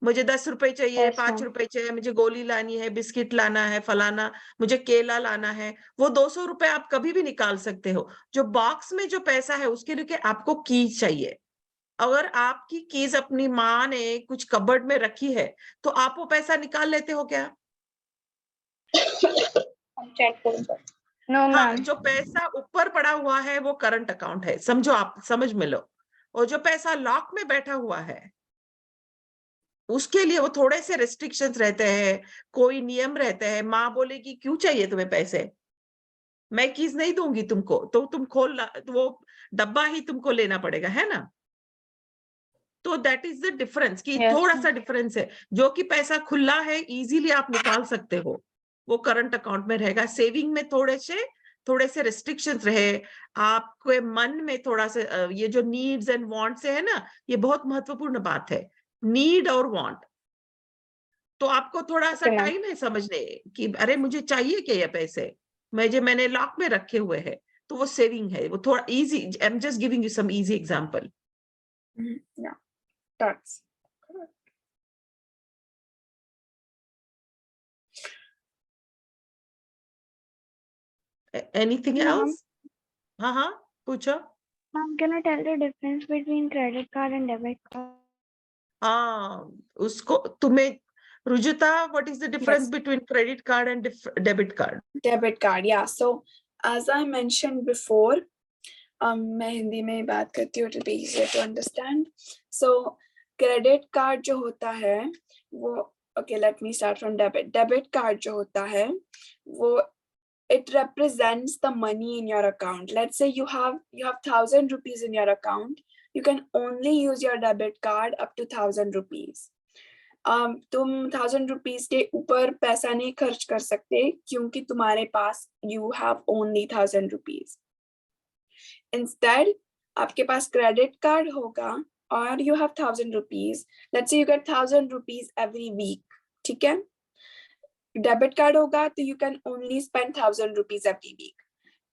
मुझे 10 रुपए चाहिए, 5 रुपए चाहिए, मुझे गोली लानी है, बिस्किट लाना है, फलाना, मुझे केला लाना है, वो 200 रुपए आप कभी भी निकाल सकते हो। जो बॉक्स में जो पैसा है उसके लिए आपको कीज चाहिए। अगर आपकी कीज अपनी माँ ने कुछ कबर्ड में रखी है तो आप वो पैसा निकाल लेते हो क्या? No ma'am. जो पैसा ऊपर पड़ा हुआ है वो करंट अकाउंट है, समझो, आप समझ में लो। और जो पैसा लॉक में बैठा हुआ है उसके लिए वो थोड़े से रेस्ट्रिक्शंस रहते हैं, कोई नियम रहते हैं। माँ बोलेगी क्यों चाहिए तुम्हें पैसे, मैं कीज नहीं दूंगी तुमको, तो तुम तो वो डब्बा ही तुमको लेना पड़ेगा, है ना? तो दैट इज द डिफरेंस कि थोड़ा सा डिफरेंस है। जो कि पैसा खुला है, इजीली आप निकाल सकते हो, वो करंट अकाउंट में रहेगा। सेविंग में थोड़े से रेस्ट्रिक्शंस रहे, आपके मन में थोड़ा सा ये जो नीड्स एंड वांट्स है ना, ये बहुत महत्वपूर्ण बात है, नीड और वांट। तो आपको थोड़ा सा टाइम है समझने कि अरे मुझे चाहिए क्या ये पैसे, मैंने लॉक में रखे हुए हैं, तो वो सेविंग है, वो थोड़ा easy. I am just giving you some easy example. That's Anything else? हाँ, पूछो। Ma'am, can you tell the difference between credit card and debit card? उसको तुम्हें Rujuta, what is the difference Yes. between credit card and debit card? Debit card, yeah. So as I mentioned before, मैं हिंदी में बात करती हूँ, it'll be easier to understand. So credit card जो होता है वो, okay, let me start from debit. Debit card जो होता है वो, it represents the money in your account. Let's say you have 1,000 rupees in your account. You can only use your debit card up to 1,000 rupees. तुम 1,000 rupees के ऊपर पैसा नहीं खर्च कर सकते क्योंकि तुम्हारे पास you have only 1,000 rupees. Instead, आपके पास credit card होगा और you have 1,000 rupees. Let's say you get 1,000 rupees every week. ठीक है? Debit card होगा तो you can only spend 1,000 rupees every week.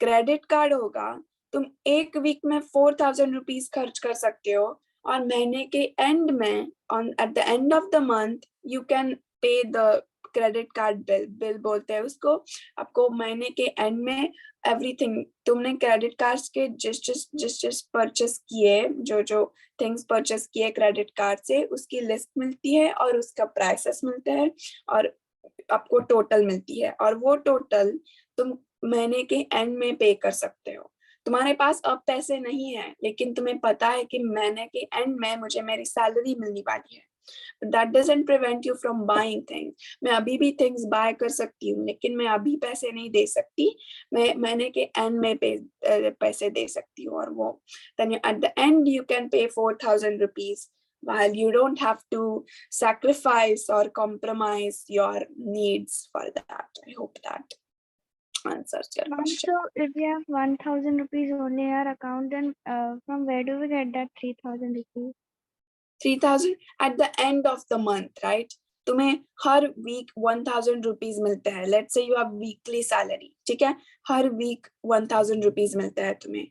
Credit card होगा, तुम एक वीक में 4,000 rupees खर्च कर सकते हो और महीने के एंड में at the end of the month you can pay the credit card bill बोलते हैं उसको। आपको महीने के एंड में everything तुमने credit cards के जिस परचेस किए, जो things परचेस किए credit card से, उसकी लिस्ट मिलती है और उसका प्राइसेस मिलते हैं और आपको टोटल मिलती है, और वो टोटल तुम महीने के एंड में पे कर सकते हो। तुम्हारे पास अब पैसे नहीं है लेकिन तुम्हें पता है कि महीने के एंड में मुझे मेरी सैलरी मिलने वाली है। But that doesn't prevent you from buying things. मैं अभी भी things buy कर सकती हूँ लेकिन मैं अभी पैसे नहीं दे सकती, मैं महीने के एंड में पैसे दे सकती हूँ। और वो then at the end you can pay 4,000 rupees while you don't have to sacrifice or compromise your needs for that. I hope that answers your question. So if we have 1,000 rupees only in our account, then from where do we get that 3,000 rupees? 3,000 at the end of the month, right? तुम्हें हर week 1,000 rupees मिलते हैं. Let's say you have weekly salary, ठीक है? हर week 1,000 rupees मिलता है तुम्हें।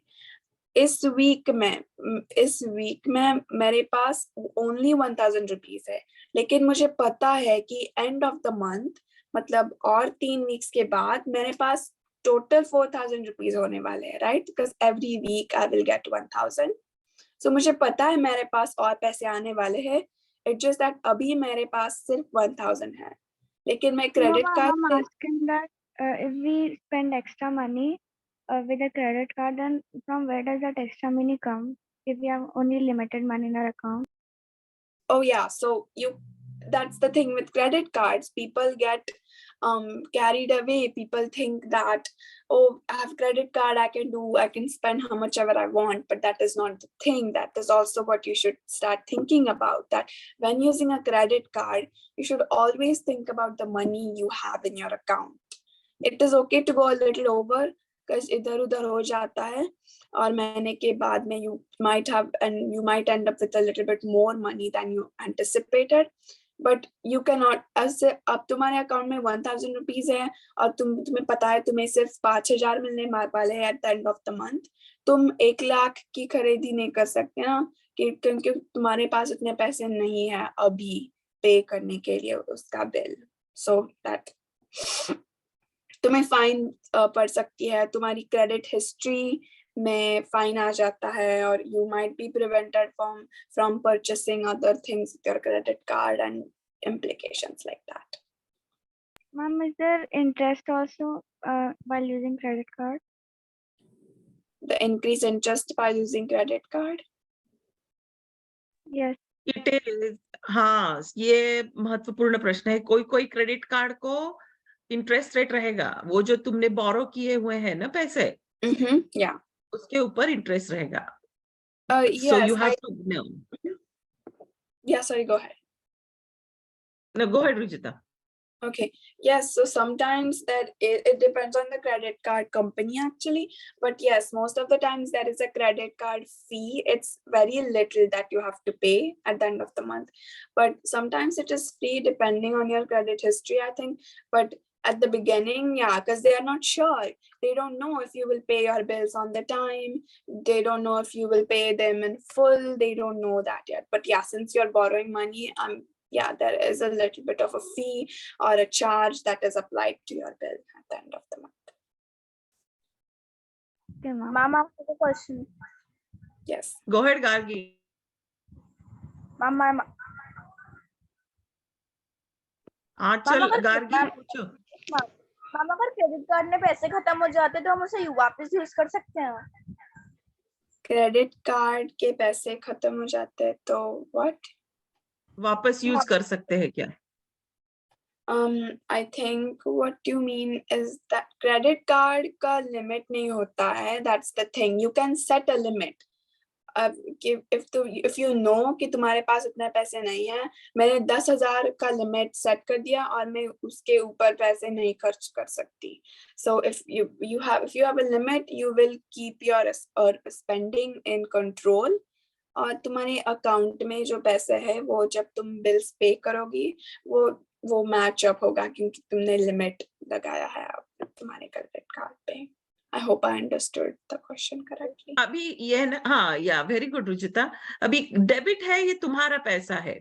इस week में मेरे पास only 1,000 rupees है, लेकिन मुझे पता है कि end of the month, मतलब और 3 weeks के बाद मेरे पास total 4,000 rupees होने वाले हैं, right? Because every week I will get 1,000. So मुझे पता है मेरे पास और पैसे आने वाले हैं। It's just that अभी मेरे पास सिर्फ 1,000 है, लेकिन मैं credit card I'm asking that if we spend extra money with a credit card, then from where does that extra money come if we have only limited money in our account? Oh yeah, so that's the thing with credit cards. People get carried away. People think that, oh, I have credit card, I can spend how much ever I want, but that is not the thing. That is also what you should start thinking about, that when using a credit card, you should always think about the money you have in your account. It is okay to go a little over, because इधर उधर हो जाता है, और महीने के बाद में you might end up with a little bit more money than you anticipated, but you cannot, ऐसे अब तुम्हारे अकाउंट में 1000 रुपीज है और तुम्हें पता है तुम्हें सिर्फ 5000 मिलने वाले हैं at the end of the month, तुम 1 लाख की खरीदी नहीं कर सकते ना, क्योंकि तुम्हारे पास उतने पैसे नहीं है अभी पे करने के लिए उसका बिल. So that तुम्हें फाइन पड़ सकती है, तुम्हारी क्रेडिट हिस्ट्री में फाइन आ जाता है, और you might be prevented from purchasing other things with your credit card and implications like that. Ma'am, is there interest also while using credit card? The increased interest by using credit card? Yes. It is, हाँ, ये महत्वपूर्ण प्रश्न है. कोई credit card को interest rate रहेगा, वो जो तुमने बोरो किए हुए हैं ना पैसे, Yeah. उसके ऊपर इंटरेस्ट रहेगा. Yes, So you have to know. Yeah, sorry, go ahead. No, go ahead, Rujita. Okay, yes, so sometimes that it depends on the credit card company actually, but yes, most of the times there is a credit card fee. It's very little that you have to pay at the end of the month, but sometimes it is free depending on your credit history, I think. But at the beginning, yeah, because they are not sure. They don't know if you will pay your bills on the time. They don't know if you will pay them in full. They don't know that yet. But yeah, since you're borrowing money, yeah, there is a little bit of a fee or a charge that is applied to your bill at the end of the month. Okay, ma'am. Ma'am, I have a question. Yes. Go ahead, Gargi. Ma'am, हाँ, चल अगर- Gargi ma'am- पूछो. Ma'am, अगर credit card में पैसे खत्म हो जाते तो हम उसे वापस यूज कर सकते हैं? क्रेडिट कार्ड के पैसे खत्म हो जाते हैं तो what? वापस यूज कर सकते हैं क्या? I think what you mean is that credit card का limit नहीं होता है. That's the thing. You can set a limit. If you know कि तुम्हारे पास उतने पैसे नहीं है, मैंने 10,000 का लिमिट सेट कर दिया और मैं उसके ऊपर पैसे नहीं खर्च कर सकती. So if you have a limit, you will keep your spending in control. और तुम्हारे अकाउंट में जो पैसे है वो जब तुम बिल्स पे करोगी वो मैच अप होगा, क्योंकि तुमने लिमिट लगाया है तुम्हारे क्रेडिट कार्ड पे. I hope I understood the question correctly. अभी ये ना, हाँ, या वेरी गुड रुचिता. अभी डेबिट है, ये तुम्हारा पैसा है.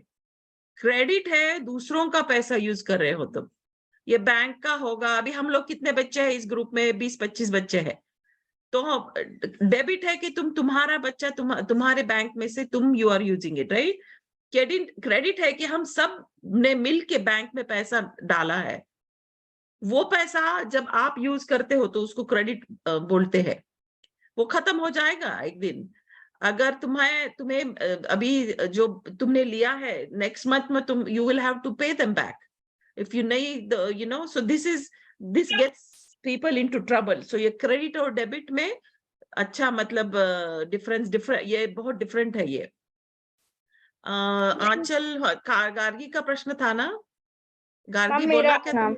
क्रेडिट है, दूसरों का पैसा यूज कर रहे हो तुम. ये बैंक का होगा. अभी हम लोग कितने बच्चे हैं इस ग्रुप में? 20-25 बच्चे हैं. तो डेबिट है कि तुम्हारा बच्चा तुम्हारे बैंक में से तुम you are using it, right? Credit है कि हम सब ने मिल के बैंक में पैसा डाला है. वो पैसा जब आप यूज करते हो तो उसको क्रेडिट बोलते हैं. वो खत्म हो जाएगा एक दिन. अगर तुम्हें अभी जो तुमने लिया है नेक्स्ट मंथ में तुम you will have to pay them back. If you नहीं, you know, so this gets people into trouble. So ये credit और debit में अच्छा मतलब different ये बहुत different है ये. आंचल, गार्गी का प्रश्न था ना? गार्गी बोला क्या तुम?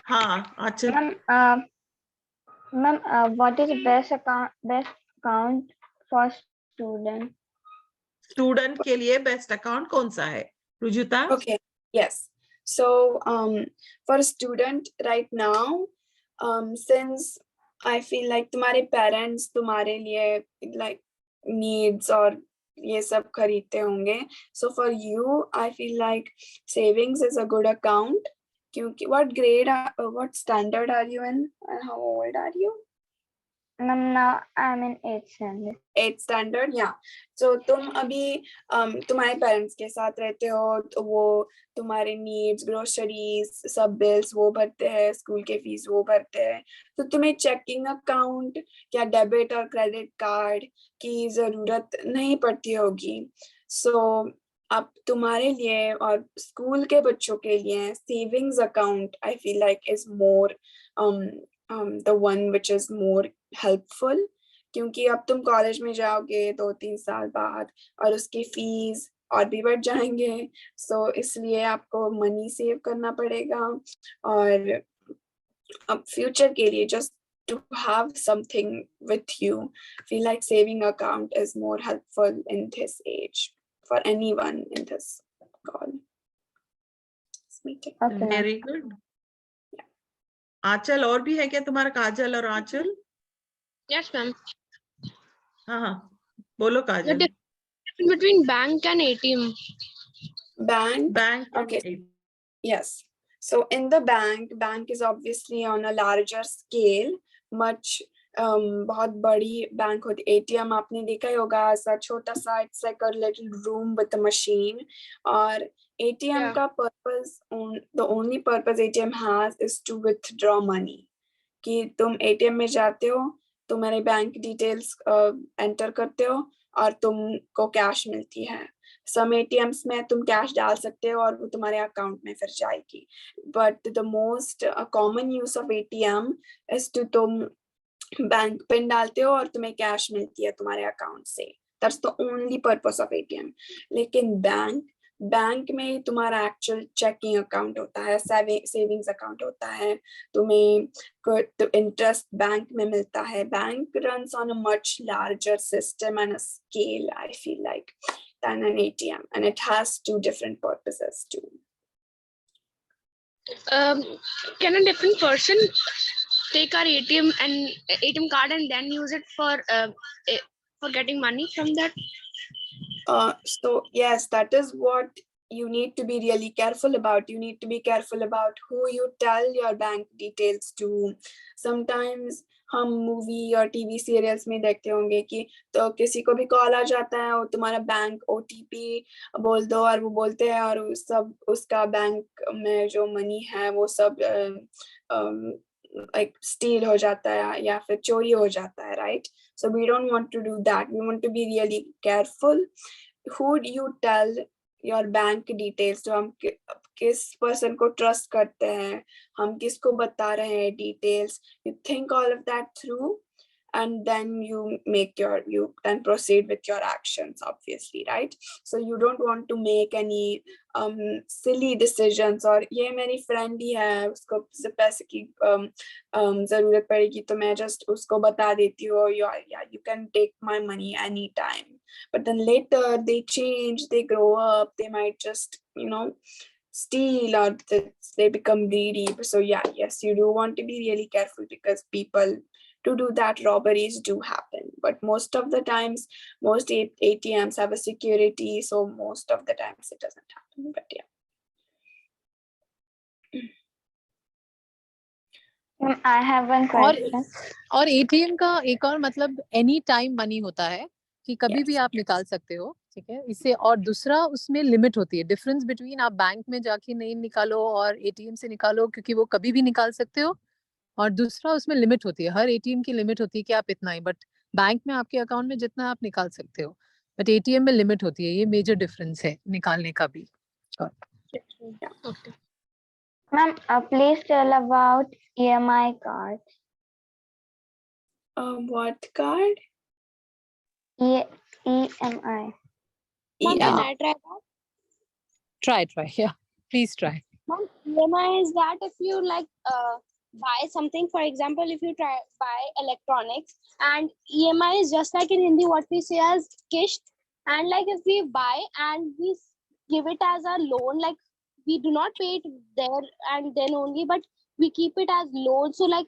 हाँ, आंचल. Ma'am, what is best account for student? Student के लिए best account कौन सा है? Rujuta? Okay, yes. So for a student right now, since I feel like तुम्हारे parents तुम्हारे लिए like needs और ये सब खरीदते होंगे, so for you I feel like savings is a good account. क्योंकि what standard are you in and how old are you? Ma'am, now I'm in 8th standard. 8th standard, yeah. So तुम अभी तुम्हारे parents के साथ रहते हो, तो वो तुम्हारे नीड्स, ग्रोसरीज, सब बिल्स वो भरते हैं, स्कूल के फीस वो भरते हैं, तो तुम्हें चेकिंग अकाउंट या डेबिट और क्रेडिट कार्ड की जरूरत नहीं पड़ती होगी. सो अब तुम्हारे लिए और स्कूल के बच्चों के लिए savings account I feel like is more the one which is more helpful, क्योंकि अब तुम कॉलेज में जाओगे 2-3 साल बाद और उसकी फीस और भी बढ़ जाएंगे. सो इसलिए आपको मनी सेव करना पड़ेगा, और अब फ्यूचर के लिए just to have something with you, feel like saving account is more helpful in this age for anyone in this call. Okay, ma'am. Very good. Anchal, और भी है क्या तुम्हारा? काजल और आंचल? Yes, ma'am. हाँ हाँ, बोलो The Kajal. difference between bank and ATM. Bank. Okay. Yes. So in the bank is obviously on a larger scale, much बहुत बड़ी बैंक होती. ATM आपने देखा ही होगा, ऐसा छोटा सा, it's like a little room with a machine. और ATM Yeah. का purpose, the only purpose ATM has is to withdraw money. कि तुम ATM में जाते हो, तुम्हारे बैंक डिटेल्स एंटर करते हो और तुमको कैश मिलती है. सम ATMs में तुम कैश डाल सकते हो और वो तुम्हारे अकाउंट में फिर जाएगी. But the most common use of ATM is to तुम बैंक पिन डालते हो और तुम्हें कैश मिलती है तुम्हारे अकाउंट से. That's the only purpose of ATM. लेकिन बैंक में तुम्हारा एक्चुअल चेकिंग अकाउंट होता है, सेविंग्स अकाउंट होता है, तुम्हें इंटरेस्ट बैंक में मिलता है. Bank runs on a much larger system and a scale, I feel like, than an ATM, and it has 2 different purposes too. Can a different person take our ATM card and then use it for getting money from that? So yes, that is what you need to be really careful about. You need to be careful about who you tell your bank details to. Sometimes हम movie और TV serials में देखते होंगे कि तो किसी को भी कॉल आ जाता है और तुम्हारा बैंक OTP बोल दो, और वो बोलते हैं और सब उसका बैंक में जो मनी है वो सब like steal हो जाता है या फिर चोरी हो जाता है, right? So we don't want to do that. We want to be really careful. Who do you tell your bank details? तो हम किस पर्सन को ट्रस्ट करते हैं, हम किसको बता रहे हैं details. You think all of that through, and then you then proceed with your actions, obviously, right? So you don't want to make any silly decisions, और ये मेरी फ्रेंड ही है, उसको पैसे की जरूरत पड़ेगी तो मैं जस्ट उसको बता देती हूँ, yeah, you can take my money anytime. But then later they change, they grow up, they might just steal, or they become greedy. So yeah, yes, you do want to be really careful, because people to do that, robberies do happen. But most of the times, most ATMs have a security, so most of the times it doesn't happen. But yeah. I have one question. और ATM का एक और मतलब any time money होता है कि कभी भी आप निकाल सकते हो, ठीक है. इससे और दूसरा उसमें लिमिट होती है. डिफरेंस बिटवीन आप बैंक में जाके नहीं निकालो और ATM से निकालो, क्योंकि वो कभी भी निकाल सकते हो, और दूसरा उसमें लिमिट होती है. हर ATM की लिमिट होती है कि आप इतना ही, बट बैंक में आपके अकाउंट में जितना आप निकाल सकते हो, बट ATM में लिमिट होती है. ये मेजर डिफरेंस है निकालने का भी. Okay. Ma'am, please tell about EMI card. What card? EMI. Mom, Yeah. can I try that? Try. Yeah, please try. Mom, EMI is that if you buy something, for example, if you buy electronics, and EMI is just like in Hindi what we say as kisht, and like if we buy and we give it as a loan, like we do not pay it there and then only, but we keep it as loan. So like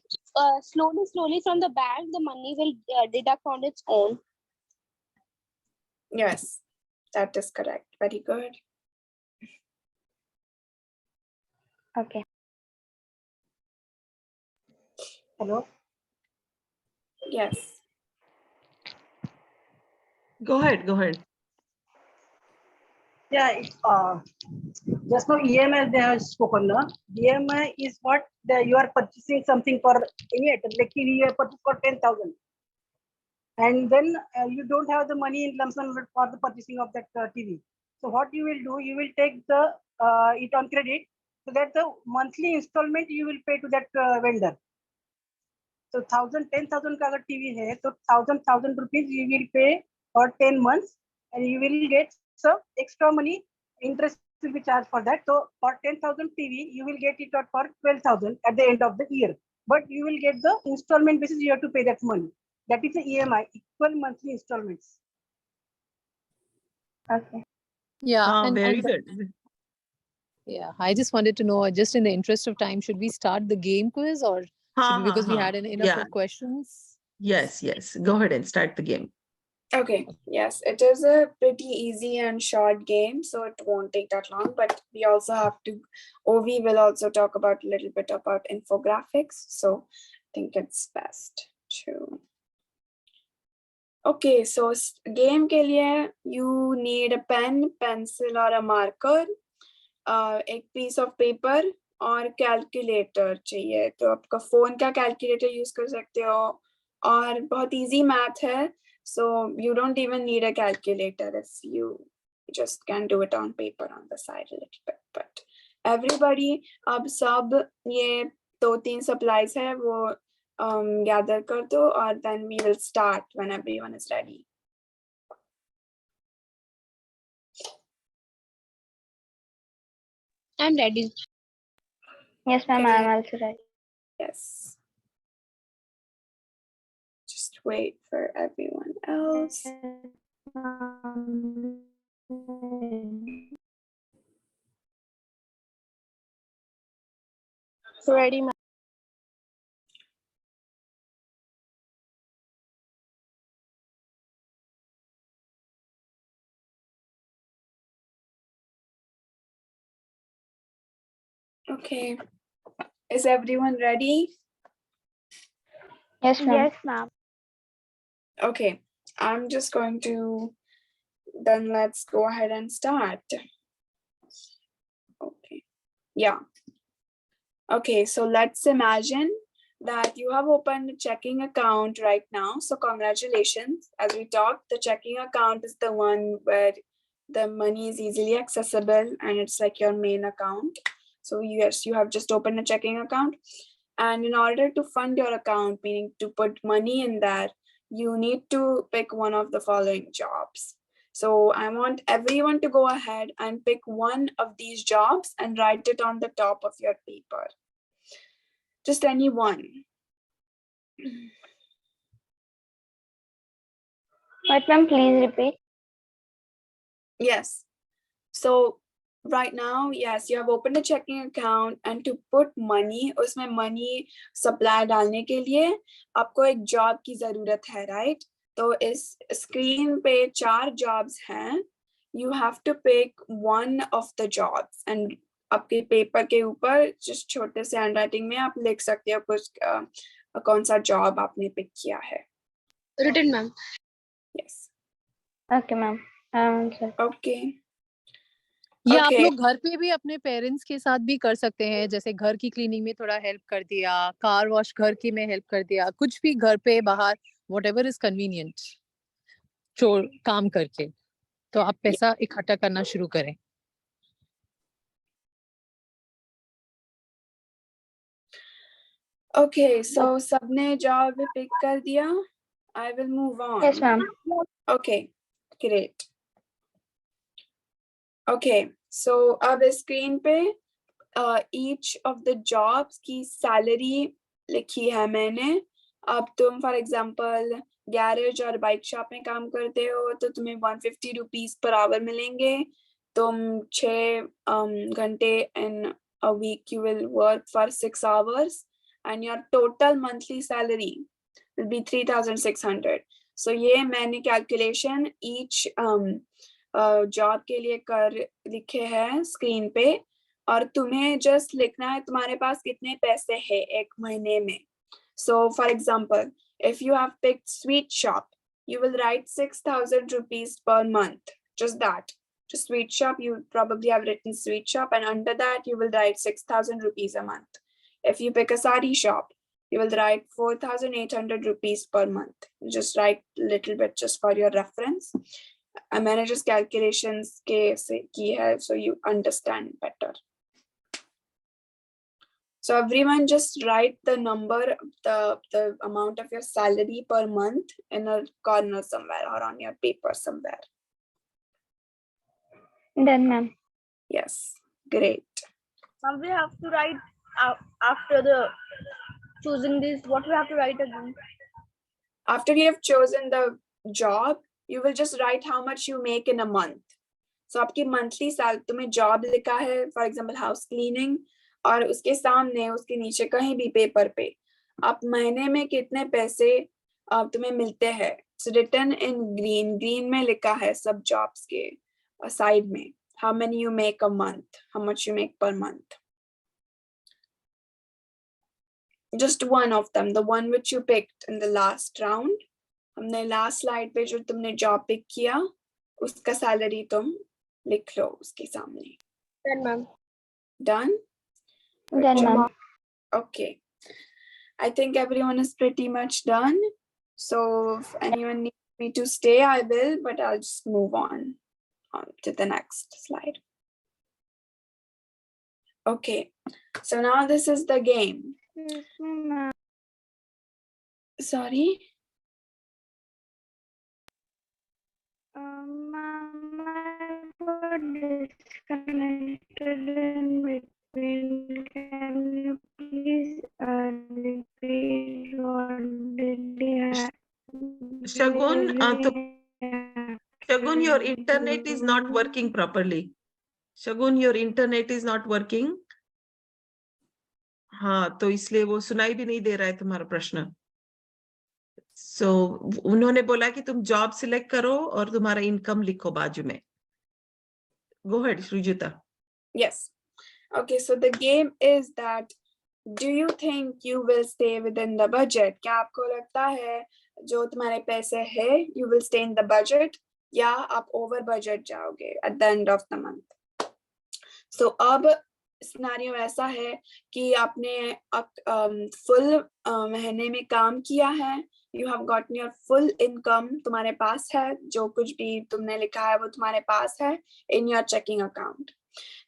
slowly from the bank, the money will deduct on its own. Yes, that is correct. Very good. Okay. Hello. Yes. Go ahead. Yeah, it's, just now EMI they have spoken. No? EMI is what you are purchasing something for any item. Like you are purchasing for 10,000, and then you don't have the money in lump sum for the purchasing of that TV. So what you will do, you will take the it on credit, so that the monthly installment you will pay to that vendor. So 10,000 का अगर TV है तो 1,000 rupees you will pay for 10 months, and you will get some extra money. Interest will be charged for that. So for 10,000 TV you will get it for 12,000 at the end of the year. But you will get the installment basis. You have to pay that money. That is the EMI, equal monthly installments. Okay. Yeah, Very good. yeah, I just wanted to know, just in the interest of time, should we start the game quiz, or should we, because we had enough Yeah. of questions? Yes. Go ahead and start the game. Okay, yes, it is a pretty easy and short game, so it won't take that long, but we also have to, Ovi will also talk about a little bit about infographics, so I think it's best to. Okay, so game के लिए you need a pen, pencil or a marker, एक piece of paper और calculator चाहिए, तो आपका phone का calculator use कर सकते हो, और बहुत easy math है, so you don't even need a calculator if you just can do it on paper on the side a little bit, but everybody अब सब ये 2-3 supplies है वो gather कर दो, और then we will start when everyone is ready. I'm ready. Yes, ma'am, I am also ready. Yes. Just wait for everyone else. Ready, ma'am. Okay. Is everyone ready? Yes, ma'am. Yes, ma'am. Okay. I'm just going to, then let's go ahead and start. Okay. Yeah. Okay, so let's imagine that you have opened a checking account right now. So congratulations. As we talked, the checking account is the one where the money is easily accessible and it's like your main account. So yes, you have just opened a checking account. And in order to fund your account, meaning to put money in there, you need to pick one of the following jobs. So I want everyone to go ahead and pick one of these jobs and write it on the top of your paper. Just any one. What, ma'am? Please repeat. Yes. So right now, yes, you have opened a checking account, and to put money, उसमें money supply डालने के लिए आपको एक job की ज़रूरत है, right? तो इस screen पे 4 jobs हैं. You have to pick one of the jobs, and आपके paper के ऊपर just छोटे से handwriting में आप लिख सकते हो कुछ कौन सा job आपने pick किया है. Written, ma'am. Yes. Okay, ma'am. Okay. ये आप Okay. लोग घर पे भी अपने पेरेंट्स के साथ भी कर सकते हैं, जैसे घर की क्लीनिंग में थोड़ा हेल्प कर दिया, कार वॉश घर की में हेल्प कर दिया, कुछ भी घर पे बाहर व्हाटएवर इज कन्वीनियंट काम करके, तो आप पैसा इकट्ठा करना शुरू करें. Okay, so सबने job pick कर दिया. I will move on. Yes, ma'am. Okay, great. Okay, so अब screen पे each of the jobs की salary लिखी है मैंने. अब तुम for example garage और bike shop में काम करते हो तो तुम्हें 150 rupees per hour मिलेंगे. तुम 6 घंटे in a week you will work for 6 hours and your total monthly salary will be 3,600. So ये मैंने calculation each job के लिए कर लिखे हैं screen पे, और तुम्हें just लिखना है तुम्हारे पास कितने पैसे हैं एक महीने में. So for example, If you have picked sweet shop, you will write 6,000 rupees per month. Just that. Just sweet shop, you probably have written sweet shop, and under that you will write 6,000 rupees a month. If you pick a sari shop, you will write 4,800 rupees per month. You just write a little bit just for your reference. I manage just calculations ki hai, so you understand better. So everyone just write the number, the amount of your salary per month in a corner somewhere or on your paper somewhere. Done, ma'am. Yes, great. Ma'am, we have to write after the choosing this. What we have to write again? After you have chosen the job, you will just write how much you make in a month. So आपकी monthly salary, तुम्हें job लिखा है, for example house cleaning, और उसके सामने उसके नीचे कहीं भी पेपर पे आप महीने में कितने पैसे तुम्हें मिलते हैं. It's written in green. Green में लिखा है सब jobs के side में. How many you make a month? How much you make per month? Just one of them, the one which you picked in the last round. हमने last slide पे जो तुमने job pick किया, उसका salary तुम लिख लो उसके सामने. Done, ma'am. Done? Done, ma'am. Okay. I think everyone is pretty much done. So if anyone needs me to stay, I will, but I'll just move on to the next slide. Okay. So now this is the game. Yes, ma'am. Sorry. Ma'am, I got disconnected in between. Can you please repeat what did you Shagun, Shagun, your internet is not working properly. Shagun, your internet is not working. हाँ, तो इसलिए वो सुनाई भी नहीं दे रहा है तुम्हारा प्रश्न. So उन्होंने बोला कि तुम जॉब सिलेक्ट करो और तुम्हारा इनकम लिखो बाजू में. Go ahead, Srijita. Yes. Okay, so the game is that, do you think you will stay within the budget? क्या आपको लगता है जो तुम्हारे पैसे है, you will stay in the budget, या आप over budget जाओगे at the end of the month? So अब scenario ऐसा है कि आपने full महीने में काम किया है, you have gotten your full income, तुम्हारे पास है, जो कुछ भी तुमने लिखा है वो तुम्हारे पास है in your checking account.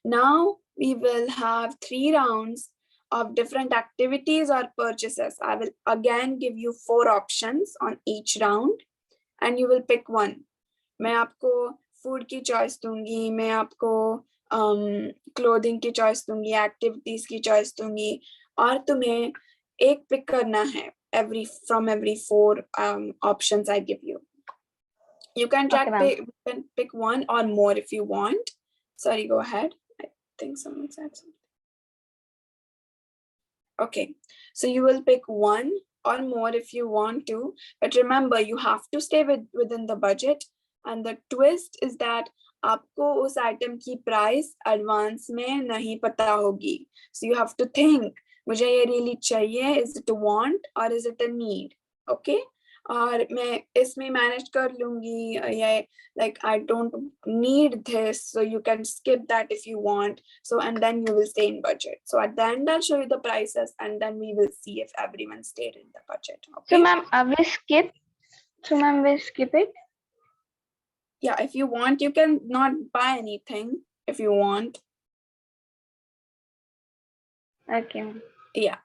Now we will have 3 rounds of different activities or purchases. I will again give you 4 options on each round and you will pick one. मैं आपको food की choice दूंगी, मैं आपको clothing की choice दूंगी, activities की choice दूंगी, और तुम्हें एक pick करना है from every 4 options I give you. You can pick one or more if you want. Sorry, go ahead. I think someone said something. Okay, so you will pick one or more if you want to, but remember you have to stay within the budget, and the twist is that आपको उस item की price advance में नहीं पता होगी. So you have to think, मुझे ये really चाहिए, is it a want or is it a need? Okay, और मैं इसमें manage कर लूंगी, ये like I don't need this, so you can skip that if you want. So and then you will stay in budget. So at the end I'll show you the prices and then we will see if everyone stayed in the budget. Okay? So ma'am, we skip. So ma'am, we skip it. Yeah, if you want, you can not buy anything if you want. Okay. Yeah.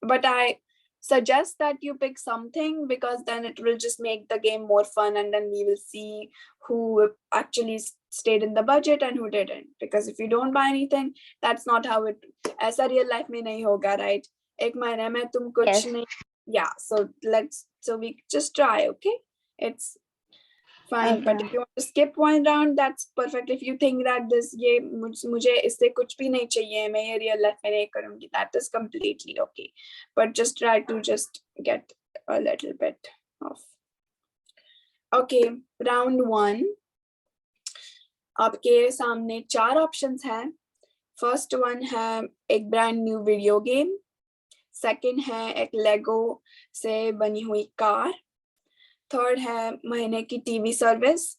But I suggest that you pick something because then it will just make the game more fun and then we will see who actually stayed in the budget and who didn't. Because if you don't buy anything, that's not how it, ऐसा real life में नहीं होगा, right? एक महीने में तुम कुछ Yes. नहीं, yeah, so we just try, okay? It's fine, but if you want to skip one round, that's perfect. If you think that ये मुझे इससे कुछ भी नहीं चाहिए, मैं ये real life में नहीं करूँगी, that is completely okay. But just try to just get a little bit of. Okay, round 1. आपके सामने 4 options हैं. First one है एक brand new video game. Second है एक लेगो से बनी हुई कार, थर्ड है महीने की टीवी सर्विस,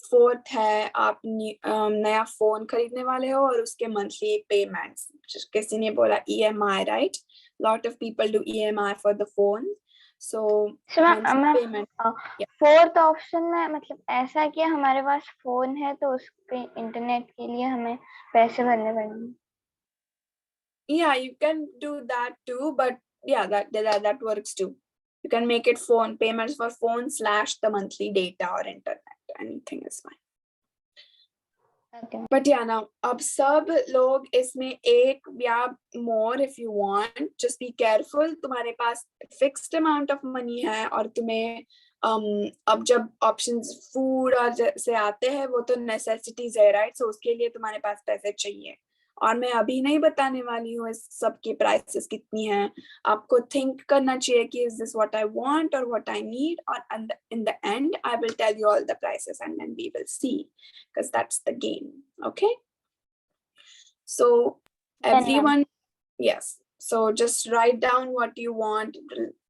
फोर्थ है आप नया फोन खरीदने वाले हो और उसके मंथली पेमेंट्स, किसी ने बोला EMI, right? Lot of people do EMI for the phone, so payment. Fourth option में मतलब ऐसा कि हमारे पास फोन है तो उसके इंटरनेट के लिए हमें पैसे भरने पड़ेंगे। Yeah, you can do that too, but yeah, that works too. You can make it phone payments for phone / the monthly data or internet. Anything is fine. Okay. But yeah, now अब सब लोग इसमें एक या more if you want, just be careful. तुम्हारे पास fixed amount of money है और तुम्हें अब जब options food और से आते हैं वो तो necessities है, right? So उसके लिए तुम्हारे पास पैसे चाहिए और मैं अभी नहीं बताने वाली हूँ इस सब की प्राइसेस कितनी हैं, आपको थिंक करना चाहिए कि is this what I want or what I need, or in the end I will tell you all the prices and then we will see, because that's the game. Okay, so everyone, yes, so just write down what you want,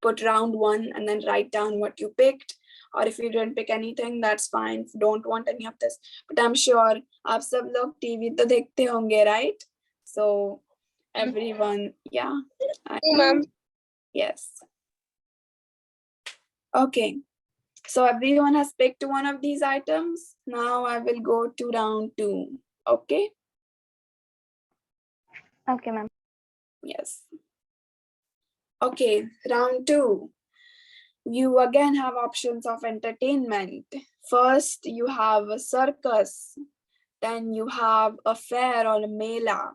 put round 1 and then write down what you picked, or if you didn't pick anything that's fine, don't want any of this, but I'm sure आप सब लोग TV तो देखते होंगे, right? So everyone, yeah, Ma'am. yes, okay, so everyone has picked one of these items. Now I will go to round 2. Okay, Okay, ma'am. yes, okay, round 2. You again have options of entertainment. First, you have a circus, then you have a fair or a mela,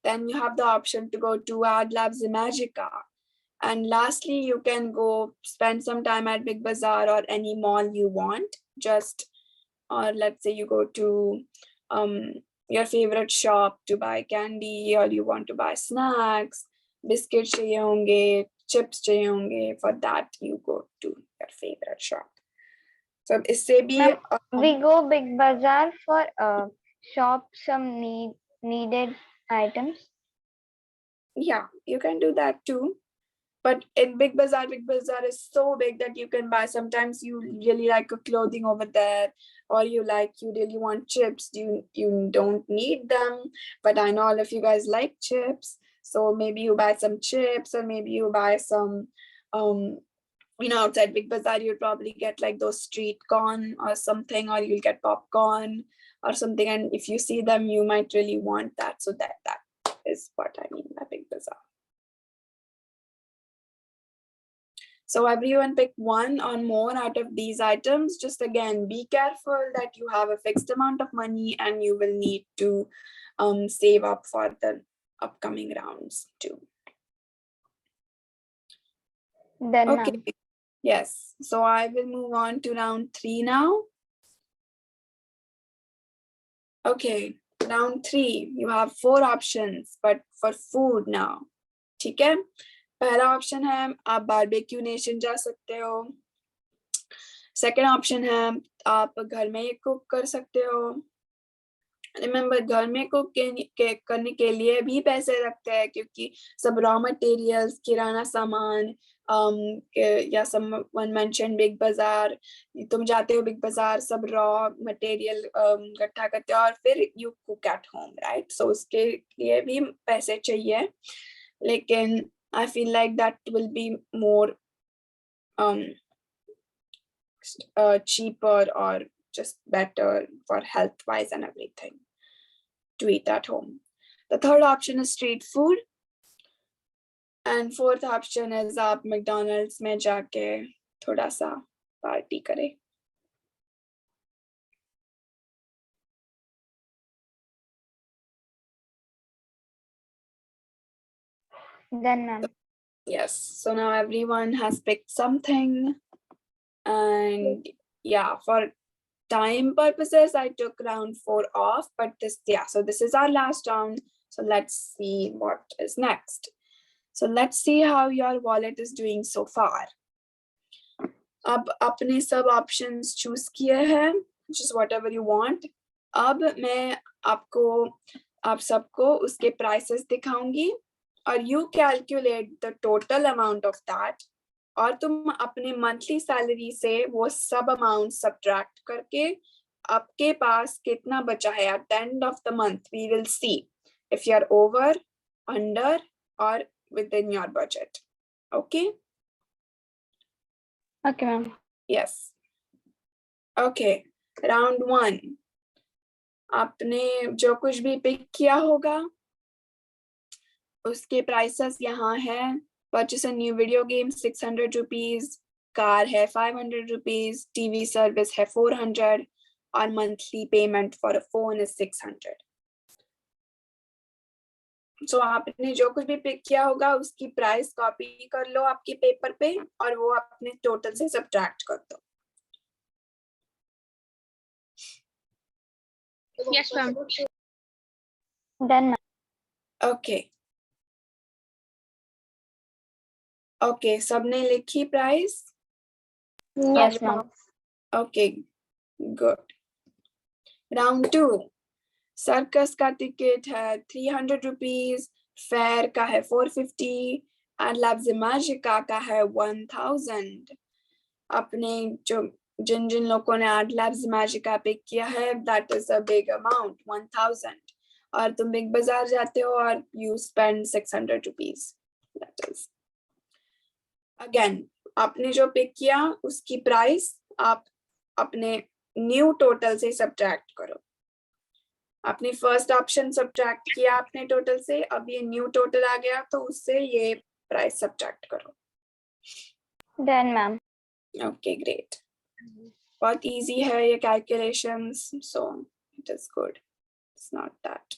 then you have the option to go to Ad Labs Imagica, and lastly, you can go spend some time at Big Bazaar or any mall you want. Just, or let's say you go to your favorite shop to buy candy, or you want to buy snacks, biscuits चाहिए होंगे, chips चाहिए होंगे, for that you go to your favorite shop. So इससे भी We go Big Bazaar for shop some needed items. Yeah, you can do that too. But in Big Bazaar is so big that you can buy. Sometimes you really like a clothing over there, or you really want chips. You don't need them, but I know all of you guys like chips. So maybe you buy some chips, or maybe you buy some, outside Big Bazaar, you'll probably get like those street corn or something, or you'll get popcorn or something. And if you see them, you might really want that. So that is what I mean by Big Bazaar. So everyone pick one or more out of these items. Just again, be careful that you have a fixed amount of money and you will need to save up for the upcoming rounds too. Then okay, yes. So I will move on to round 3 now. Okay, round 3, you have 4 options, but for food now. ठीक है? पहला option है आप Barbeque Nation जा सकते हो, second option है आप घर में ही कुक कर सकते हो। रिमेम्बर, घर में कुक करने के लिए भी पैसे लगते हैं क्योंकि सब रॉ मटेरियल्स, किराना सामान, या समवन मेंशन बिग बाजार, तुम जाते हो बिग बाजार, सब रॉ मटेरियल इकट्ठा करते हो और फिर you cook at home, right? So उसके लिए भी पैसे चाहिए, लेकिन I feel like that will be more cheaper or just better for health wise and everything to eat at home. The third option is street food, and fourth option is आप McDonald's में जाके थोड़ा सा party करें. Then yes, so now everyone has picked something, and yeah, for time purposes I took round 4 off, but so this is our last round, so let's see what is next. So let's see how your wallet is doing so far. अब अपने सब options choose किए हैं, just whatever you want. अब मैं आप सबको उसके prices दिखाऊंगी और you calculate the total amount of that, और तुम अपने monthly salary से वो सब amount subtract करके आपके पास कितना बचा है at the end of the month, we will see if you are over, under or within your budget. Okay? Okay, ma'am. Yes. Okay, round 1. आपने जो कुछ भी पिक किया होगा उसके प्राइसेस यहाँ है. Purchase a new video game 600 rupees, car है 500 rupees, TV service है 400 और monthly payment for a phone is 600. So आपने जो कुछ भी पिक किया होगा उसकी प्राइस कॉपी कर लो आपके पेपर पे और वो अपने टोटल से सब्ट्रैक्ट कर दो. Yes, ma'am. Done, ma'am. Okay. Okay, सबने लिखी price? Yes, ma'am. Okay, good. Round 2. Circus का टिकट है 300 rupees, फेयर का है 450 and Labs Magica का है 1000. अपने जो जिन लोगों ने Art Labs Magica पिक किया है, that is a big amount, 1000. और तुम बिग बाजार जाते हो और you spend 600 rupees. That is. Again, आपने जो पिक किया उसकी प्राइस आप अपने न्यू टोटल से सब्ट्रैक्ट करो. आपने फर्स्ट ऑप्शन सब्ट्रैक्ट किया आपने टोटल से, अब ये न्यू टोटल आ गया तो उससे ये प्राइस सब्ट्रैक्ट करो. Done, ma'am. Okay great. बहुत इजी है ये calculations, so it is good. It's not that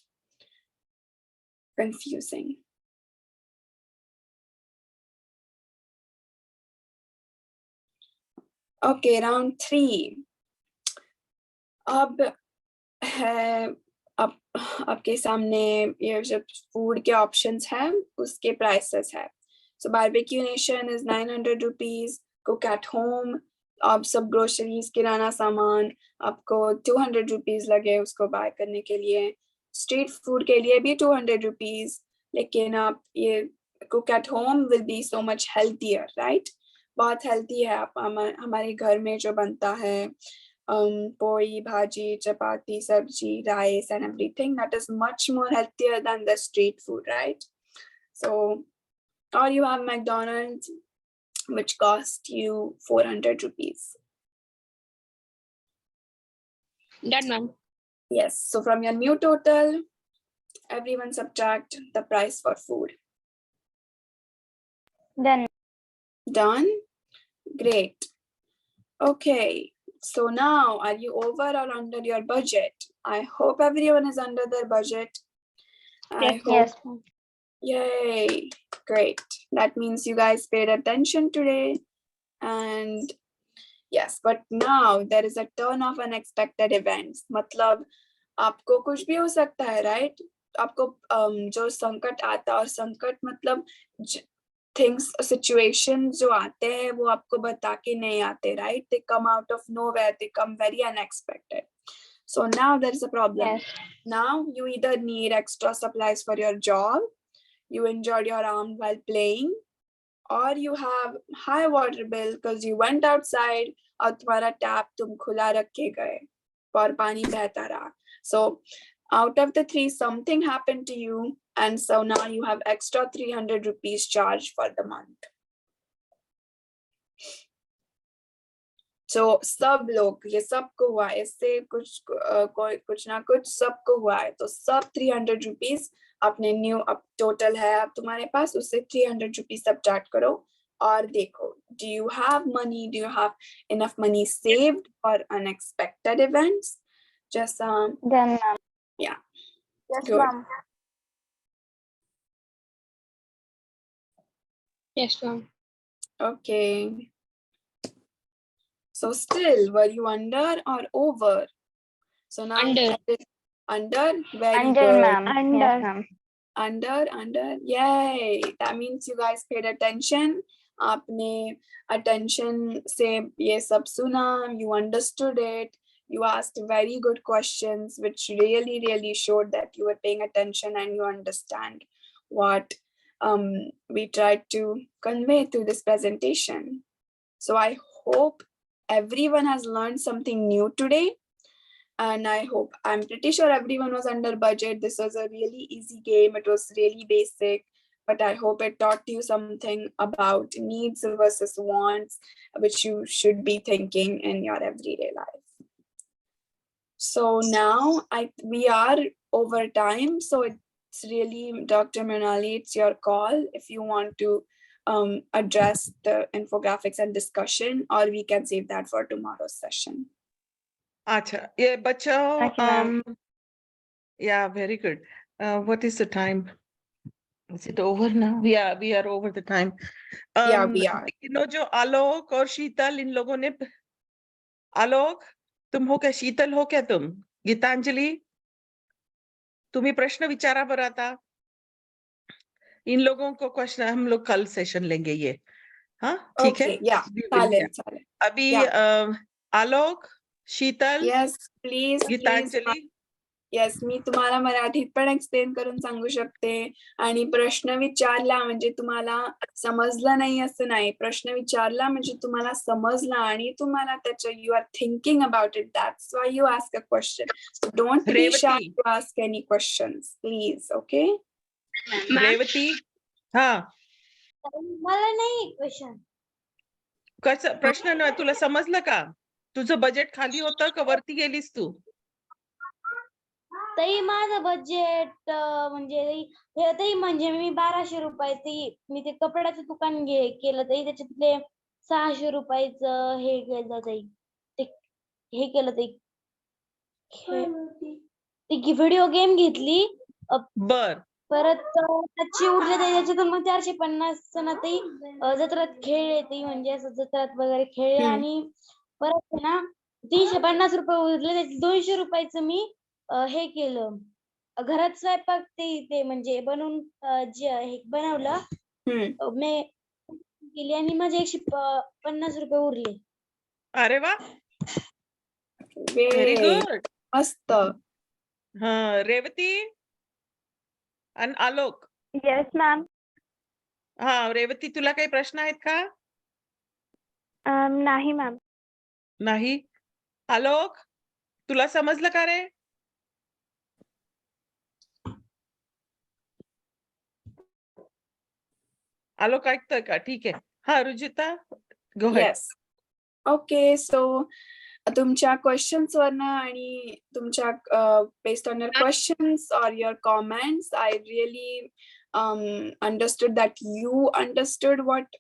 confusing. Okay, round 3. अब है आपके सामने ये जो फूड के ऑप्शंस हैं उसके प्राइसेस है. So Barbeque Nation is 900 rupees. Cook at home, आप सब ग्रोसरीज किराना सामान आपको 200 rupees लगे उसको बाय करने के लिए. स्ट्रीट फूड के लिए भी 200 rupees, लेकिन आप ये cook at home will be so much healthier, right? बहुत हेल्थी है. आप हमारे घर में जो बनता है poi, bhaji, chapati, sabji, rice and everything, that is much more healthier than the street food, right? So, or you have McDonald's, which cost you 400 rupees. Done, ma'am. Yes, so from your new total, everyone subtract the price for food. Done. Done? Great. Okay. So now, are you over or under your budget? I hope everyone is under their budget. I hope. Yes, ma'am. Yay, great. That means you guys paid attention today. And yes, but now there is a turn of unexpected events. मतलब आपको कुछ भी हो सकता है, right? आपको जो संकट आता, और संकट मतलब things, situations जो आते हैं वो आपको बता के नहीं आते, right? They come out of nowhere, they come very unexpected. So now there is a problem. Yes. Now you either need extra supplies for your job, you injured your arm while playing, or you have high water bill because you went outside और तुम्हारा tap तुम खुला रख के गए और पानी बहता रहा. So out of the 3, something happened to you, and so now you have extra 300 rupees charged for the month. So सब लोग, ये सबको हुआ है, इससे कुछ ना कुछ सबको हुआ है, तो सब 300 rupees अपने न्यू अब टोटल है अब तुम्हारे पास, उससे 300 rupees सब्ट्रैक्ट करो और देखो, do you have money, do you have enough money saved for unexpected events? Just Done, ma'am. yeah. Yes, Good. ma'am. Yes, ma'am. Okay. So still, were you under or over? So now Under. Under, very Under, good. ma'am. Under. Yes, ma'am. Under, yay. That means you guys paid attention. आपने attention से ये सब सुना, you understood it, you asked very good questions, which really showed that you were paying attention and you understand what we tried to convey through this presentation. So I hope everyone has learned something new today. And I'm pretty sure everyone was under budget. This was a really easy game. It was really basic, but I hope it taught you something about needs versus wants, which you should be thinking in your everyday life. So now we are over time. So it's really, Dr. Mrinalini, it's your call if you want to address the infographics and discussion, or we can save that for tomorrow's session. Acha, yeah, bachao, Thank you, ma'am. yeah, very good. What is the time? Is it over now? Yeah, we are over the time. Yeah, we are. You know, जो आलोक और शीतल इन लोगों ने आलोक तुम हो क्या शीतल हो क्या तुम गीतांजलि तुम्ही प्रश्न विचारा बरं आता इन लोगों को क्वेश्चन हम लोग कल सेशन लेंगे ये हाँ ठीक है Okay, yeah, We will, चालेल, yeah. चालेल. अभी Yeah. Alok Sheetal Yes, please, Geetanjali yes मी तुम्हाला मराठीत पण एक्सप्लेन करून सांगू शकते आणि प्रश्न विचारला म्हणजे तुम्हाला समजलं नाही असं नाही प्रश्न विचारला म्हणजे तुम्हाला समजला आणि तुम्हाला त्याच्या you are thinking about it that's why you ask a question don't be shy to ask any questions please okay Revati हा मला नाही क्वेश्चन कसं प्रश्न न तुला समजलं का तुझं बजेट खाली होतं का वरती गेलीस तू तरी माझं बजेट म्हणजे मी 1200 रुपये मी ते कपड्याचं दुकान केलं तरी त्याच्यातले 600 रुपयाचं हे केलं हे केलं ती व्हिडिओ गेम घेतली बर परत त्याची उरले त्याच्यातून मग 450 ना ते जत्रात खेळले ते म्हणजे असं जत्रात वगैरे खेळले आणि परत ना 350 रुपये उरले त्याचे 200 रुपयाचं मी हे केलं घरात स्वयंपाक ते म्हणजे बनवून जे हे बनवलं मी केली आणि माझे 150 रुपये उरले अरे वा व्हेरी गुड मस्त हा रेवती आणि आलोक येस मॅम हा रेवती तुला काही प्रश्न आहेत का नाही मॅम नाही आलोक तुला समजलं का रे आलोक ऐकतोय का ठीक आहे हा Rujita go ahead yes okay so तुमच्या क्वेश्चन्स वरनं आणि तुमच्या बेस्ड ऑन युअर क्वेश्चन्स और your comments I really understood that you understood what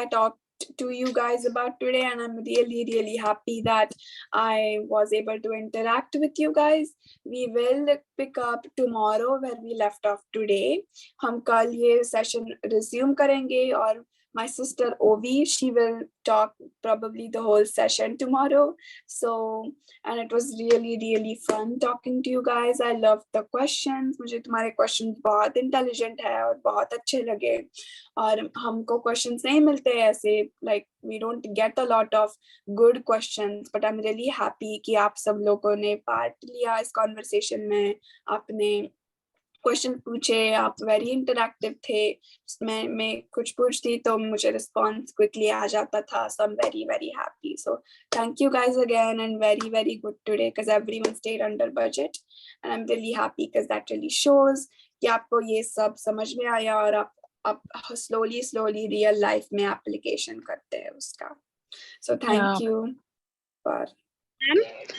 I talked to you guys about today, and I'm really happy that I was able to interact with you guys. We will pick up tomorrow where we left off today. हम कल ये session resume करेंगे और my sister Ovi, she will talk probably the whole session tomorrow. So, and it was really fun talking to you guys. I loved the questions. मुझे तुम्हारे questions बहुत intelligent है और बहुत अच्छे लगे और हमको questions नहीं मिलते ऐसे like we don't get a lot of good questions, but I'm really happy कि आप सब लोगों ने part लिया इस conversation में आपने क्वेश्चन पूछे आप वेरी इंटरैक्टिव थे मैं कुछ पूछती तो मुझे रिस्पॉन्स क्विकली आ जाता था so I am very happy so thank you guys again and very good today because everyone stayed under budget and I am really happy because that really shows कि आपको ये सब समझ में आया और आप स्लोली रियल लाइफ में एप्लीकेशन करते हैं उसका सो थैंक यू फॉर